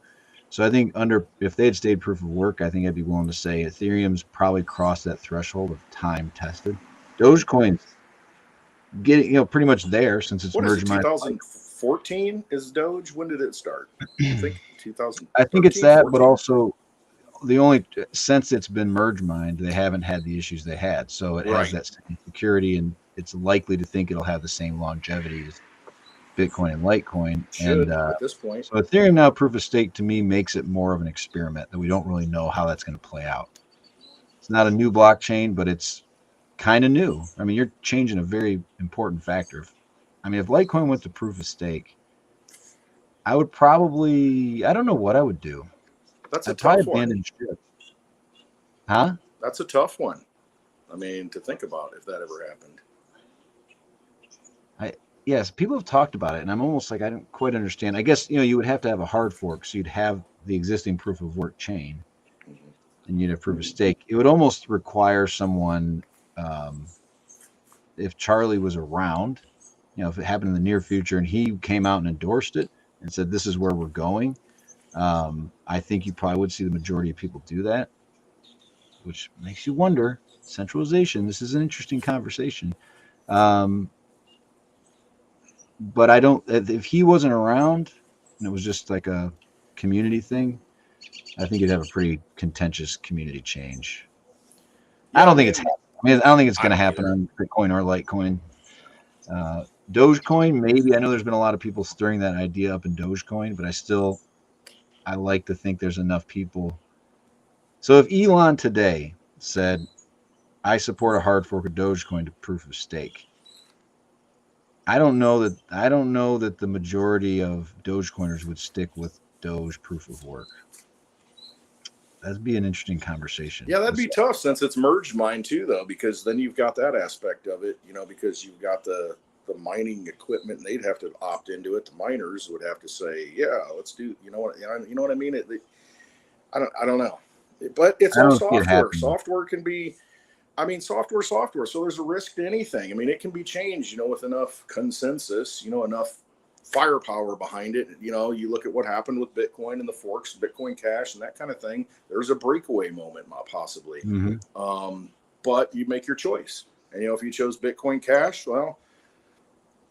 S1: So I think if they had stayed proof of work, I think I'd be willing to say Ethereum's probably crossed that threshold of time tested. Dogecoin's getting, you know, pretty much there since it's merged.
S2: 2014 is Doge. When did it start? I think 2000.
S1: I think it's that, 14? But also since it's been merge mined, they haven't had the issues they had. So it has that same security, and it's likely to think it'll have the same longevity as Bitcoin and Litecoin. And
S2: at this point,
S1: so Ethereum now proof of stake to me makes it more of an experiment that we don't really know how that's going to play out. It's not a new blockchain, but it's kind of new. I mean, you're changing a very important factor. I mean, if Litecoin went to proof of stake, I would probably, I don't know what I would do.
S2: That's a tough one.
S1: Huh?
S2: That's a tough one. I mean, to think about if that ever happened.
S1: Yes, people have talked about it, and I'm almost like I don't quite understand. I guess, you know, you would have to have a hard fork, so you'd have the existing proof of work chain, and you'd have proof of stake. It would almost require someone, if Charlie was around, you know, if it happened in the near future and he came out and endorsed it and said, this is where we're going, I think you probably would see the majority of people do that, which makes you wonder. Centralization, this is an interesting conversation. But I don't, if he wasn't around and it was just like a community thing, I think you'd have a pretty contentious community change. Yeah, I don't think it's going to happen on Bitcoin or Litecoin. Dogecoin, maybe. I know there's been a lot of people stirring that idea up in Dogecoin, but I like to think there's enough people. So if Elon today said, I support a hard fork of Dogecoin to proof of stake, I don't know that the majority of Dogecoiners would stick with Doge proof of work. That'd be an interesting conversation.
S2: Yeah, that'd be tough since it's merged mine too, though, because then you've got that aspect of it, you know, because you've got the mining equipment, and they'd have to opt into it. The miners would have to say, yeah, let's do, you know what I mean? I don't know, but it's all software. Software can be, I mean, software. So there's a risk to anything. I mean, it can be changed, you know, with enough consensus, you know, enough firepower behind it. You know, you look at what happened with Bitcoin and the forks, Bitcoin Cash, and that kind of thing. There's a breakaway moment, possibly. But you make your choice. And, you know, if you chose Bitcoin Cash, well,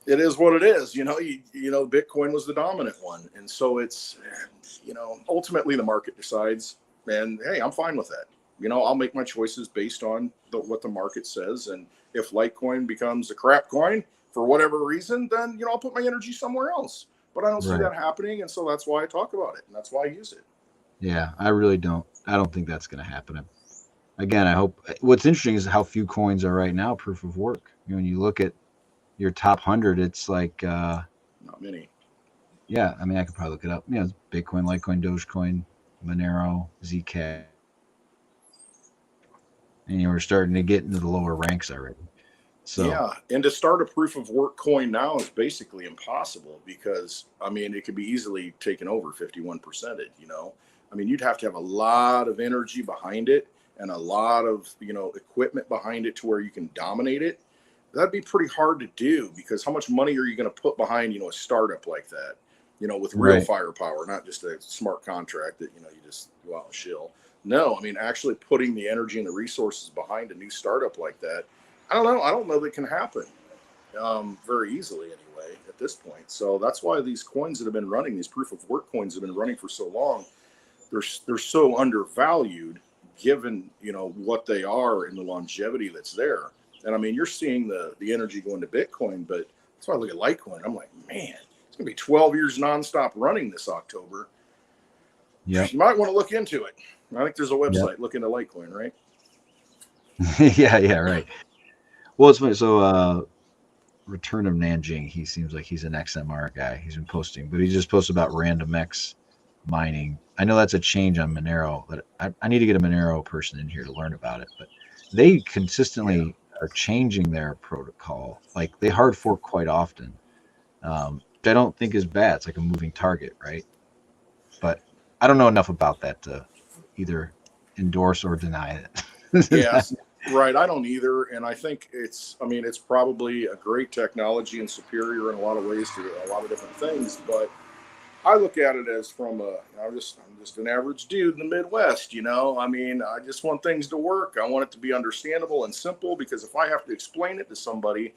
S2: it is what it is. You know, you know, Bitcoin was the dominant one. And so it's, you know, ultimately the market decides. And, hey, I'm fine with that. You know, I'll make my choices based on what the market says. And if Litecoin becomes a crap coin for whatever reason, then, you know, I'll put my energy somewhere else. But I don't see that happening. And so that's why I talk about it. And that's why I use it.
S1: Yeah, I really don't. I don't think that's going to happen. again, I hope what's interesting is how few coins are right now proof of work. When you look at your top 100, it's like
S2: Not many.
S1: yeah, I mean, I could probably look it up. It's Bitcoin, Litecoin, Dogecoin, Monero, Zcash, and we're starting to get into the lower ranks already. So
S2: yeah, and to start a proof of work coin now is basically impossible because I mean it could be easily taken over 51%. I mean you'd have to have a lot of energy behind it and a lot of equipment behind it to where you can dominate it. That'd be pretty hard to do because how much money are you going to put behind a startup like that? With real firepower, not just a smart contract that you just go out and shill. No, I mean actually putting the energy and the resources behind a new startup like that. I don't know. I don't know that can happen very easily anyway at this point. So that's why these coins that have been running, these proof of work coins have been running for so long. They're so undervalued given, what they are and the longevity that's there. And I mean, you're seeing the energy go into Bitcoin, but that's why I look at Litecoin. I'm like, man, it's going to be 12 years nonstop running this October.
S1: Yeah.
S2: You might want to look into it. I think there's a website. Look into Litecoin, right?
S1: yeah, right. Well, it's funny. So, Return of Nanjing, he seems like he's an XMR guy. He's been posting, but he just posted about RandomX mining. I know that's a change on Monero, but I need to get a Monero person in here to learn about it. But they consistently are changing their protocol. Like they hard fork quite often. Which I don't think is bad. It's like a moving target, right? But I don't know enough about that to either endorse or deny it.
S2: Yes. Right, I don't either, and I think it's probably a great technology and superior in a lot of ways to a lot of different things. But I look at it as I'm just an average dude in the Midwest. I mean, I just want things to work. I want it to be understandable and simple because if I have to explain it to somebody,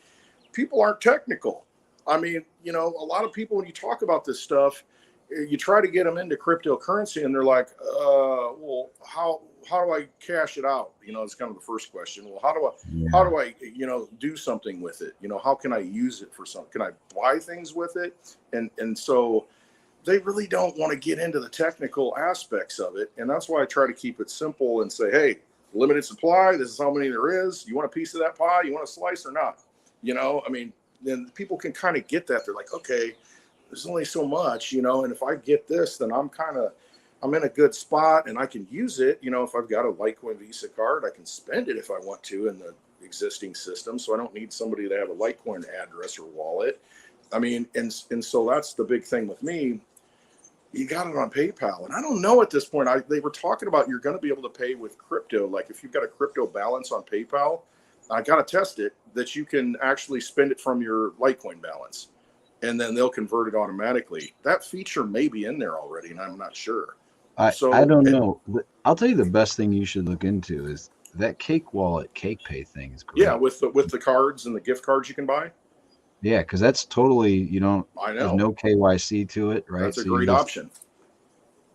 S2: people aren't technical. I mean, a lot of people when you talk about this stuff, you try to get them into cryptocurrency, and they're like, well, how do I cash it out? It's kind of the first question. Well, how do I, do something with it? How can I use it for something? Can I buy things with it? And so they really don't want to get into the technical aspects of it. And that's why I try to keep it simple and say, hey, limited supply. This is how many there is. You want a piece of that pie? You want a slice or not? I mean, then people can kind of get that. They're like, okay, there's only so much, and if I get this, then I'm in a good spot and I can use it. If I've got a Litecoin Visa card, I can spend it if I want to in the existing system. So I don't need somebody to have a Litecoin address or wallet. I mean, and so that's the big thing with me. You got it on PayPal. And I don't know at this point, they were talking about you're going to be able to pay with crypto. Like if you've got a crypto balance on PayPal, I got to test it that you can actually spend it from your Litecoin balance. And then they'll convert it automatically. That feature may be in there already, and I'm not sure.
S1: I don't know. I'll tell you the best thing you should look into is that Cake Wallet, Cake Pay thing is great.
S2: Yeah, with the cards and the gift cards you can buy.
S1: Yeah, because that's totally there's no KYC to it, right?
S2: That's a great option.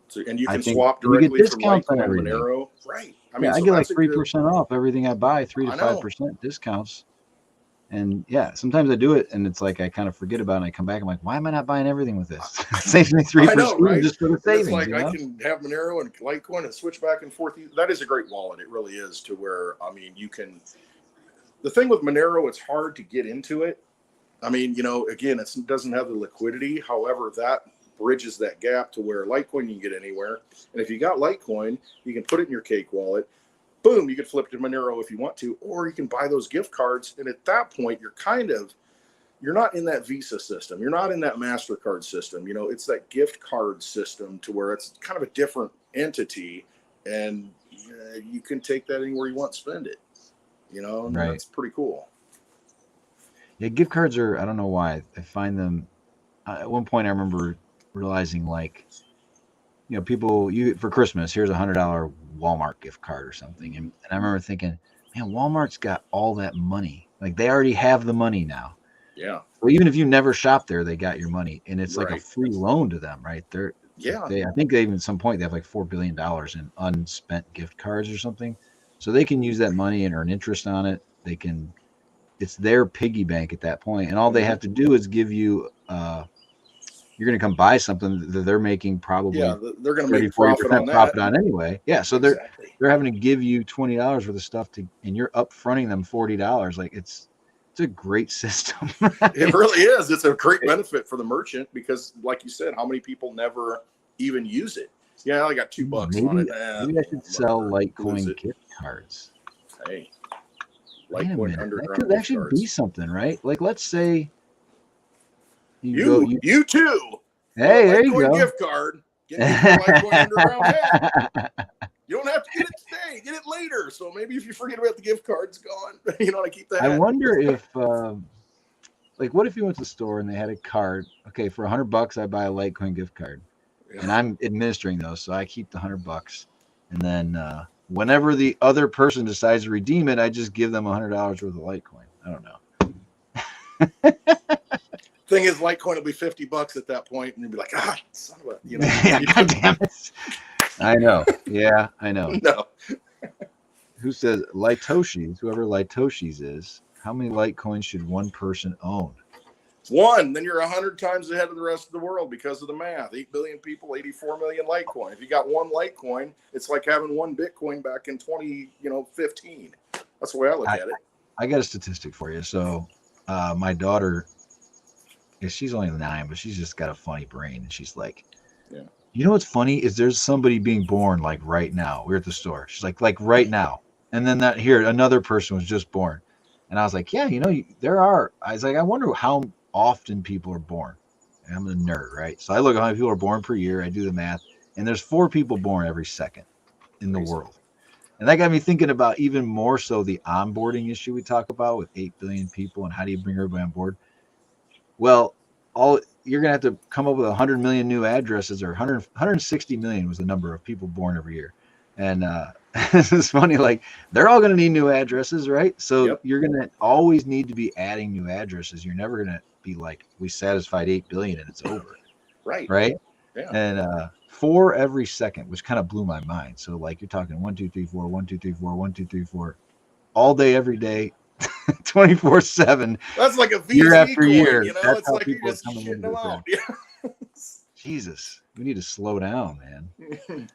S2: So, and you can swap directly from Litecoin and Monero. Right. I mean,
S1: I get like 3% off everything I buy, 3 to 5% discounts. And yeah, sometimes I do it and it's like I kind of forget about it and I come back, I'm like, why am I not buying everything with this? Saves me 3%
S2: right?
S1: just for the savings.
S2: It's like I can have Monero and Litecoin and switch back and forth. That is a great wallet. It really is, to where you can. The thing with Monero, it's hard to get into it. I mean, again, it doesn't have the liquidity. However, that bridges that gap to where Litecoin you can get anywhere. And if you got Litecoin, you can put it in your Cake wallet. Boom, you could flip to Monero if you want to, or you can buy those gift cards. And at that point, you're not in that Visa system. You're not in that MasterCard system. It's that gift card system to where it's kind of a different entity. And you can take that anywhere you want, spend it. And
S1: right.
S2: That's pretty cool.
S1: Yeah, gift cards are, I don't know why. I find them, at one point I remember realizing people, for Christmas, here's $100 Walmart gift card or something. And I remember thinking, man, Walmart's got all that money. Like they already have the money now.
S2: Yeah.
S1: Well, even if you never shop there, they got your money. And it's like a free loan to them, right? I think they even at some point they have like $4 billion in unspent gift cards or something. So they can use that money and earn interest on it. It's their piggy bank at that point. And all they have to do is give you, you're going to come buy something that they're making probably
S2: they're going to make 40%
S1: profit on anyway. Yeah. So they're having to give you $20 worth of stuff and you're upfronting them $40. Like it's a great system. Right?
S2: It really is. It's a great benefit for the merchant because, like you said, how many people never even use it? Yeah, I got $2 on it.
S1: Maybe I should sell Litecoin gift cards.
S2: Hey,
S1: Litecoin Underground. That should be something, right? Like, let's say
S2: you too.
S1: Hey, there you go.
S2: Gift card. Get your Litecoin Underground hat. You don't have to get it today. Get it later. So maybe if you forget about the gift card, it's gone. You know, to keep that.
S1: I wonder if, like, what if you went to the store and they had a card? Okay, for $100, I buy a Litecoin gift card, and I'm administering those, so I keep the $100, and then whenever the other person decides to redeem it, I just give them $100 worth of Litecoin. I don't know.
S2: Thing is, Litecoin will be $50 at that point, and you'll be like, son of a, you know,
S1: yeah, God damn it. I know. Yeah, I know.
S2: No.
S1: Who says Litoshis? Whoever Litoshis is, how many Litecoins should one person own?
S2: One. Then you're 100 times ahead of the rest of the world because of the math. 8 billion people, 84 million Litecoin. If you got one Litecoin, it's like having one Bitcoin back in 2015. That's the way I look at it.
S1: I got a statistic for you. So, my daughter, she's only 9, but she's just got a funny brain, and she's like, you know what's funny is there's somebody being born like right now. We're at the store. She's like right now. And then another person was just born. And I was like, yeah, there are. I was like, I wonder how often people are born. And I'm a nerd, right? So I look at how many people are born per year. I do the math. And there's 4 people born every second in the world. And that got me thinking about even more so the onboarding issue we talk about with 8 billion people and how do you bring everybody on board? Well, you're going to have to come up with 100 million new addresses, or 160 million was the number of people born every year. And it's funny, like they're all going to need new addresses, right? So you're going to always need to be adding new addresses. You're never going to be like, we satisfied 8 billion and it's over. Right. Yeah. And 4 every second, which kind of blew my mind. So like you're talking 1, 2, 3, 4, 1, 2, 3, 4, 1, 2, 3, 4, all day, everevery day. 24/7.
S2: That's like a VZ
S1: year after
S2: coin,
S1: year.
S2: You know,
S1: that's
S2: it's
S1: how
S2: like
S1: people
S2: you're just shitting them out.
S1: Jesus, we need to slow down, man.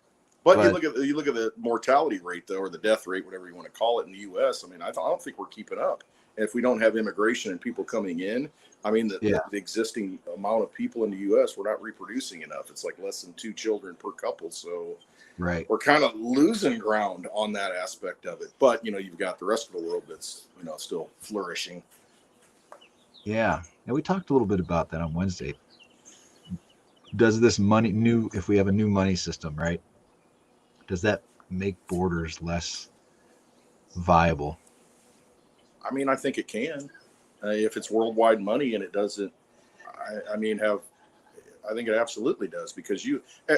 S2: But you look at the mortality rate though, or the death rate, whatever you want to call it, in the U.S. I mean, I don't think we're keeping up. And if we don't have immigration and people coming in, I mean, the existing amount of people in the U.S. we're not reproducing enough. It's like less than 2 children per couple. So.
S1: Right.
S2: We're kind of losing ground on that aspect of it. But, you've got the rest of the world that's, still flourishing.
S1: Yeah. And we talked a little bit about that on Wednesday. Does this if we have a new money system, right? Does that make borders less viable?
S2: I mean, I think it can. If it's worldwide money and it doesn't, I think it absolutely does, because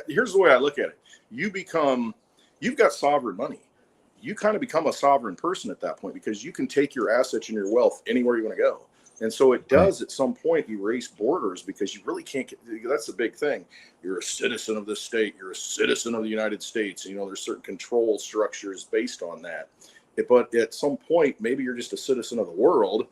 S2: here's the way I look at it. You've got sovereign money. You kind of become a sovereign person at that point, because you can take your assets and your wealth anywhere you want to go. And so it does at some point erase borders, because you really can't that's the big thing. You're a citizen of this state. You're a citizen of the United States. There's certain control structures based on that. But at some point, maybe you're just a citizen of the world,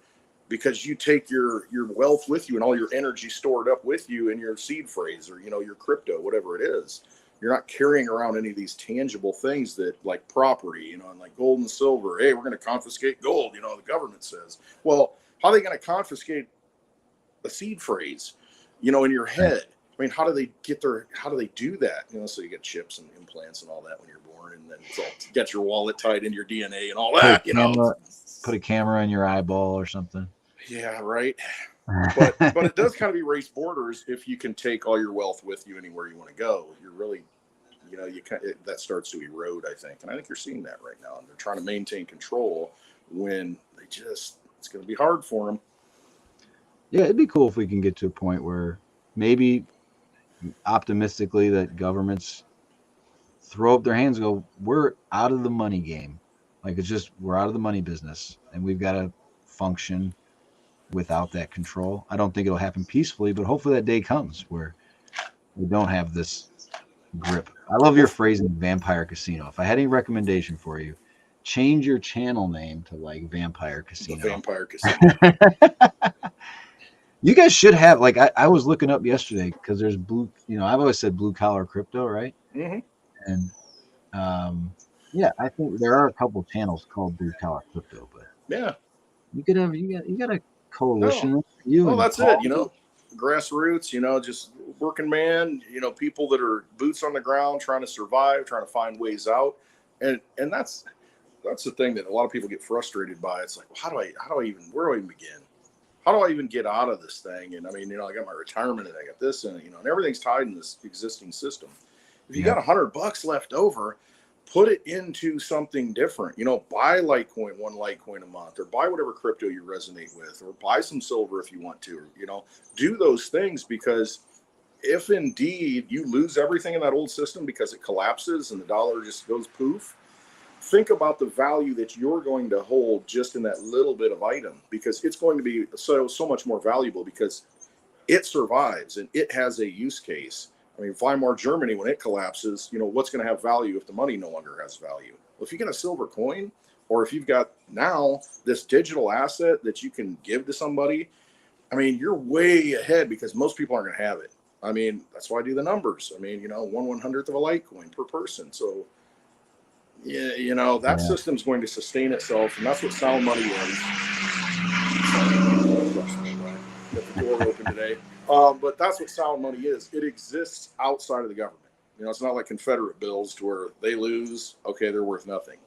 S2: because you take your wealth with you and all your energy stored up with you in your seed phrase, or, your crypto, whatever it is. You're not carrying around any of these tangible things that, like property, and like gold and silver. Hey, we're going to confiscate gold. The government says, well, how are they going to confiscate a seed phrase, in your head? I mean, how do they do that? So you get chips and implants and all that when you're born, and then it's all, get your wallet tied into your DNA and all that,
S1: Put a camera in your eyeball or something.
S2: Yeah, right. But it does kind of erase borders if you can take all your wealth with you anywhere you want to go. You're really, that starts to erode, I think. And I think you're seeing that right now. And they're trying to maintain control when it's going to be hard for them.
S1: Yeah, it'd be cool if we can get to a point where maybe optimistically that governments throw up their hands and go, we're out of the money game. Like, we're out of the money business, and we've got to function without that control. I don't think it'll happen peacefully, but hopefully that day comes where we don't have this grip. I love your phrasing, Vampire Casino. If I had any recommendation for you, change your channel name to like Vampire Casino.
S2: The Vampire Casino.
S1: You guys should have, like, I was looking up yesterday, because there's I've always said blue collar crypto, right?
S2: Mm-hmm.
S1: And Yeah, I think there are a couple channels called Blue Collar Crypto, but
S2: Yeah.
S1: you got a
S2: No.
S1: coalition. You
S2: Well,
S1: and
S2: that's it.
S1: Paul.
S2: Grassroots. Just working man. People that are boots on the ground, trying to survive, trying to find ways out, and that's the thing that a lot of people get frustrated by. It's like, well, where do I even begin? How do I even get out of this thing? And I mean, I got my retirement and I got this and, and everything's tied in this existing system. If you got $100 left over, put it into something different, buy Litecoin, one Litecoin a month, or buy whatever crypto you resonate with, or buy some silver if you want to, do those things, because if indeed you lose everything in that old system because it collapses and the dollar just goes poof, think about the value that you're going to hold just in that little bit of item, because it's going to be so much more valuable because it survives and it has a use case. I mean, Weimar Germany, when it collapses, what's going to have value if the money no longer has value? Well, if you get a silver coin, or if you've got now this digital asset that you can give to somebody, I mean, you're way ahead because most people aren't going to have it. I mean, that's why I do the numbers. I mean, 1/100th of a Litecoin per person. So, yeah, that system's going to sustain itself, and that's what sound money is. Got the door open today. But that's what sound money is. It exists outside of the government. It's not like Confederate bills to where they lose, okay, they're worth nothing.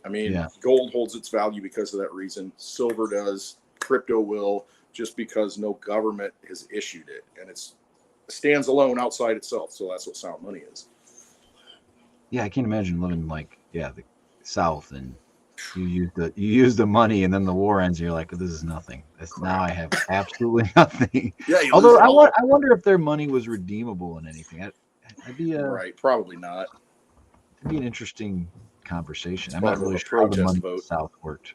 S2: I mean, gold holds its value because of that reason. Silver does. Crypto will, just because no government has issued it. And it stands alone outside itself. So that's what sound money is.
S1: Yeah, I can't imagine living the South, and you use the money, and then the war ends, and you're like, this is nothing. Now I have absolutely nothing.
S2: Yeah.
S1: Although I wonder if their money was redeemable in anything. I'd be
S2: right. Probably not.
S1: It'd be an interesting conversation.
S2: I'm
S1: not really sure how the money in the South worked.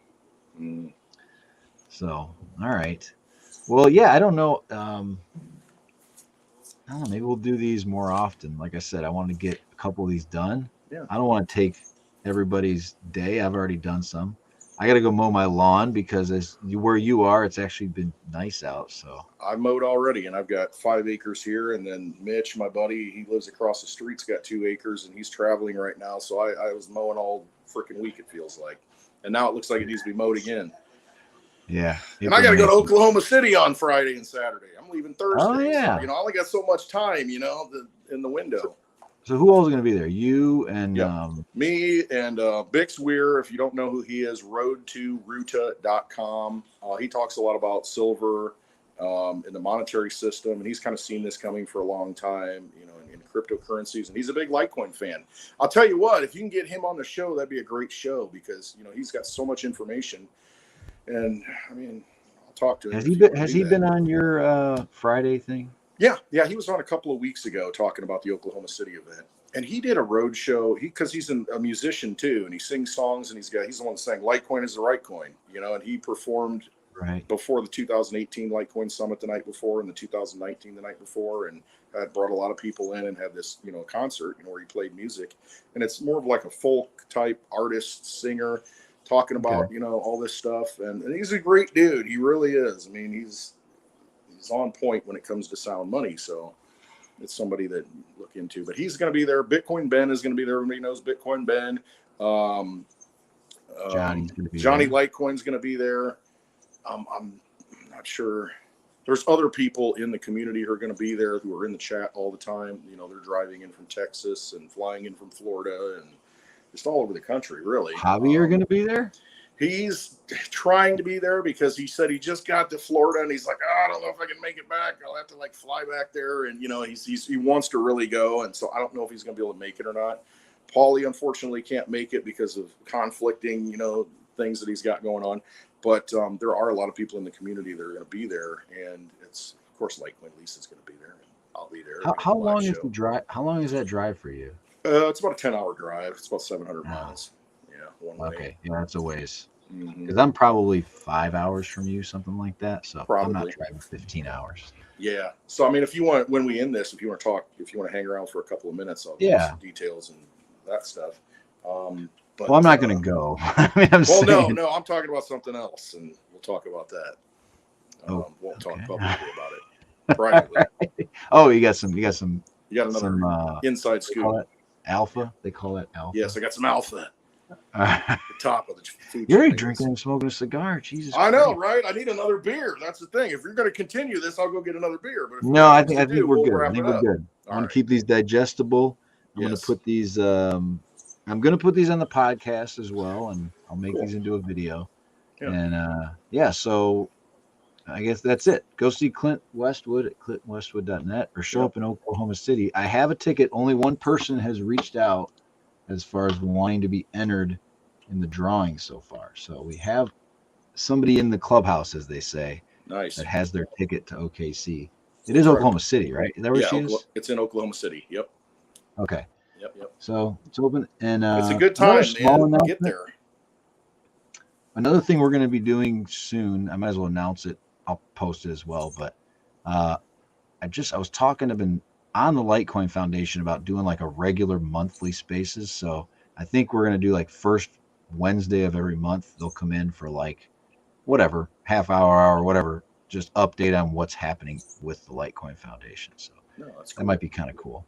S1: So, all right. Well, yeah, I don't know. I don't know, maybe we'll do these more often. Like I said, I want to get a couple of these done.
S2: Yeah.
S1: I don't want to take everybody's day. I've already done some. I got to go mow my lawn because where you are, it's actually been nice out. So
S2: I mowed already, and I've got 5 acres here. And then Mitch, my buddy, he lives across the street's got 2 acres, and he's traveling right now. So I was mowing all freaking week, it feels like. And now it looks like it needs to be mowed again.
S1: Yeah.
S2: And I got to go to Oklahoma City on Friday and Saturday. I'm leaving Thursday.
S1: Oh, yeah.
S2: So, I only got so much time, in the window.
S1: So who else is going to be there? You and
S2: me and Bix Weir. If you don't know who he is, roadtoruta.com. He talks a lot about silver in the monetary system, and he's kind of seen this coming for a long time, in cryptocurrencies, and he's a big Litecoin fan. I'll tell you what, if you can get him on the show, that'd be a great show, because he's got so much information. And I mean, I'll talk to him.
S1: Has he been on your Friday thing?
S2: Yeah, he was on a couple of weeks ago talking about the Oklahoma City event, and he did a road show. Because he's a musician too, and he sings songs, and he's the one saying Litecoin is the right coin, and he performed before the 2018 Litecoin Summit the night before, and the 2019 the night before, and had brought a lot of people in and had this concert where he played music, and it's more of like a folk type artist singer talking about all this stuff, and he's a great dude. He really is. I mean, he's on point when it comes to sound money. So it's somebody that look into, but he's going to be there. Bitcoin Ben is going to be there. Everybody knows Bitcoin Ben. Johnny Litecoin's going to be there. I'm not sure. There's other people in the community who are going to be there who are in the chat all the time. They're driving in from Texas and flying in from Florida and just all over the country, really.
S1: Javier going to be there?
S2: He's trying to be there because he said he just got to Florida and he's like, I don't know if I can make it back. I'll have to fly back there. And, he wants to really go. And so I don't know if he's going to be able to make it or not. Paulie, unfortunately, can't make it because of conflicting, things that he's got going on. But there are a lot of people in the community that are going to be there. And it's, of course, Litecoin Lisa's going to be there. And I'll be there.
S1: How long is the drive? How long is that drive for you?
S2: It's about a 10-hour drive. It's about 700 miles. One way.
S1: Okay, yeah, that's a ways. Because I'm probably 5 hours from you, something like that. So I'm not driving 15 hours.
S2: Yeah. So I mean, if you want, when we end this, if you want to talk, if you want to hang around for a couple of minutes, I'll give some details and that stuff. But
S1: I'm not going to go. I mean,
S2: no, I'm talking about something else, and we'll talk about that. Won't talk publicly about it. Privately.
S1: Oh, you got another
S2: inside scoop.
S1: Alpha? They call it alpha.
S2: Yes, I got some alpha. The top of the food
S1: You're
S2: chain.
S1: drinking and smoking a cigar. Jesus
S2: I know,
S1: Christ.
S2: right? I need another beer. That's the thing. If you're going to continue this, I'll go get another beer. But if
S1: No, I think
S2: we'll
S1: we're good. I
S2: wrap
S1: think
S2: it
S1: we're
S2: up.
S1: good. I
S2: All
S1: want
S2: right.
S1: to keep these digestible. I'm going to put these. I'm going to put these on the podcast as well, and I'll make these into a video.
S2: Yeah.
S1: And yeah, so I guess that's it. Go see Clint Westwood at clintwestwood.net or show up in Oklahoma City. I have a ticket. Only one person has reached out as far as wanting to be entered in the drawing so far. So we have somebody in the clubhouse, as they say,
S2: nice,
S1: that has their ticket to OKC. It is Oklahoma City, right? Is that where she is?
S2: It's in Oklahoma City. Yep.
S1: Okay.
S2: Yep.
S1: So it's open, and
S2: it's a good time, man. Get there.
S1: Another thing we're going to be doing soon. I might as well announce it. I'll post it as well. But I was talking to been on the Litecoin Foundation about doing like a regular monthly spaces. So I think we're going to do like first Wednesday of every month. They'll come in for like whatever, half hour, whatever, just update on what's happening with the Litecoin Foundation. So that might be kind of cool.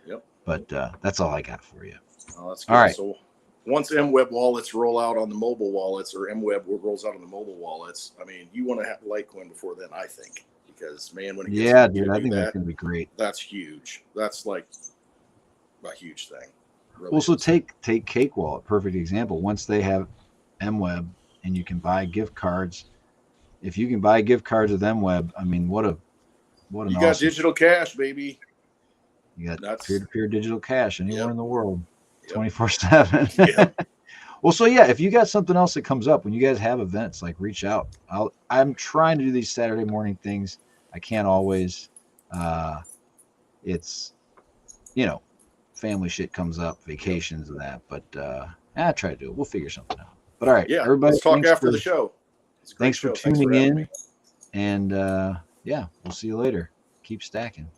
S2: Yep.
S1: But that's all I got for you.
S2: Oh, that's good.
S1: All right.
S2: So once MWeb wallets roll out on the mobile wallets, or MWeb rolls out on the mobile wallets, I mean, you want to have Litecoin before then, I think, because man, when it gets
S1: dude, I think that's gonna be great.
S2: That's huge. That's like a huge thing.
S1: Really well, so take Cake Wallet, perfect example. Once they have MWeb and you can buy gift cards, if you can buy gift cards with MWeb, I mean, what an
S2: you got digital cash, baby.
S1: You got peer-to-peer digical cash anywhere in the world. 24/7. Well, so yeah, if you got something else that comes up when you guys have events, like reach out. I'm trying to do these Saturday morning things. I can't always. It's family shit comes up, vacations and that. But I try to do it. We'll figure something out. But all right, everybody.
S2: Let's talk after the show.
S1: Thanks for tuning in, and we'll see you later. Keep stacking.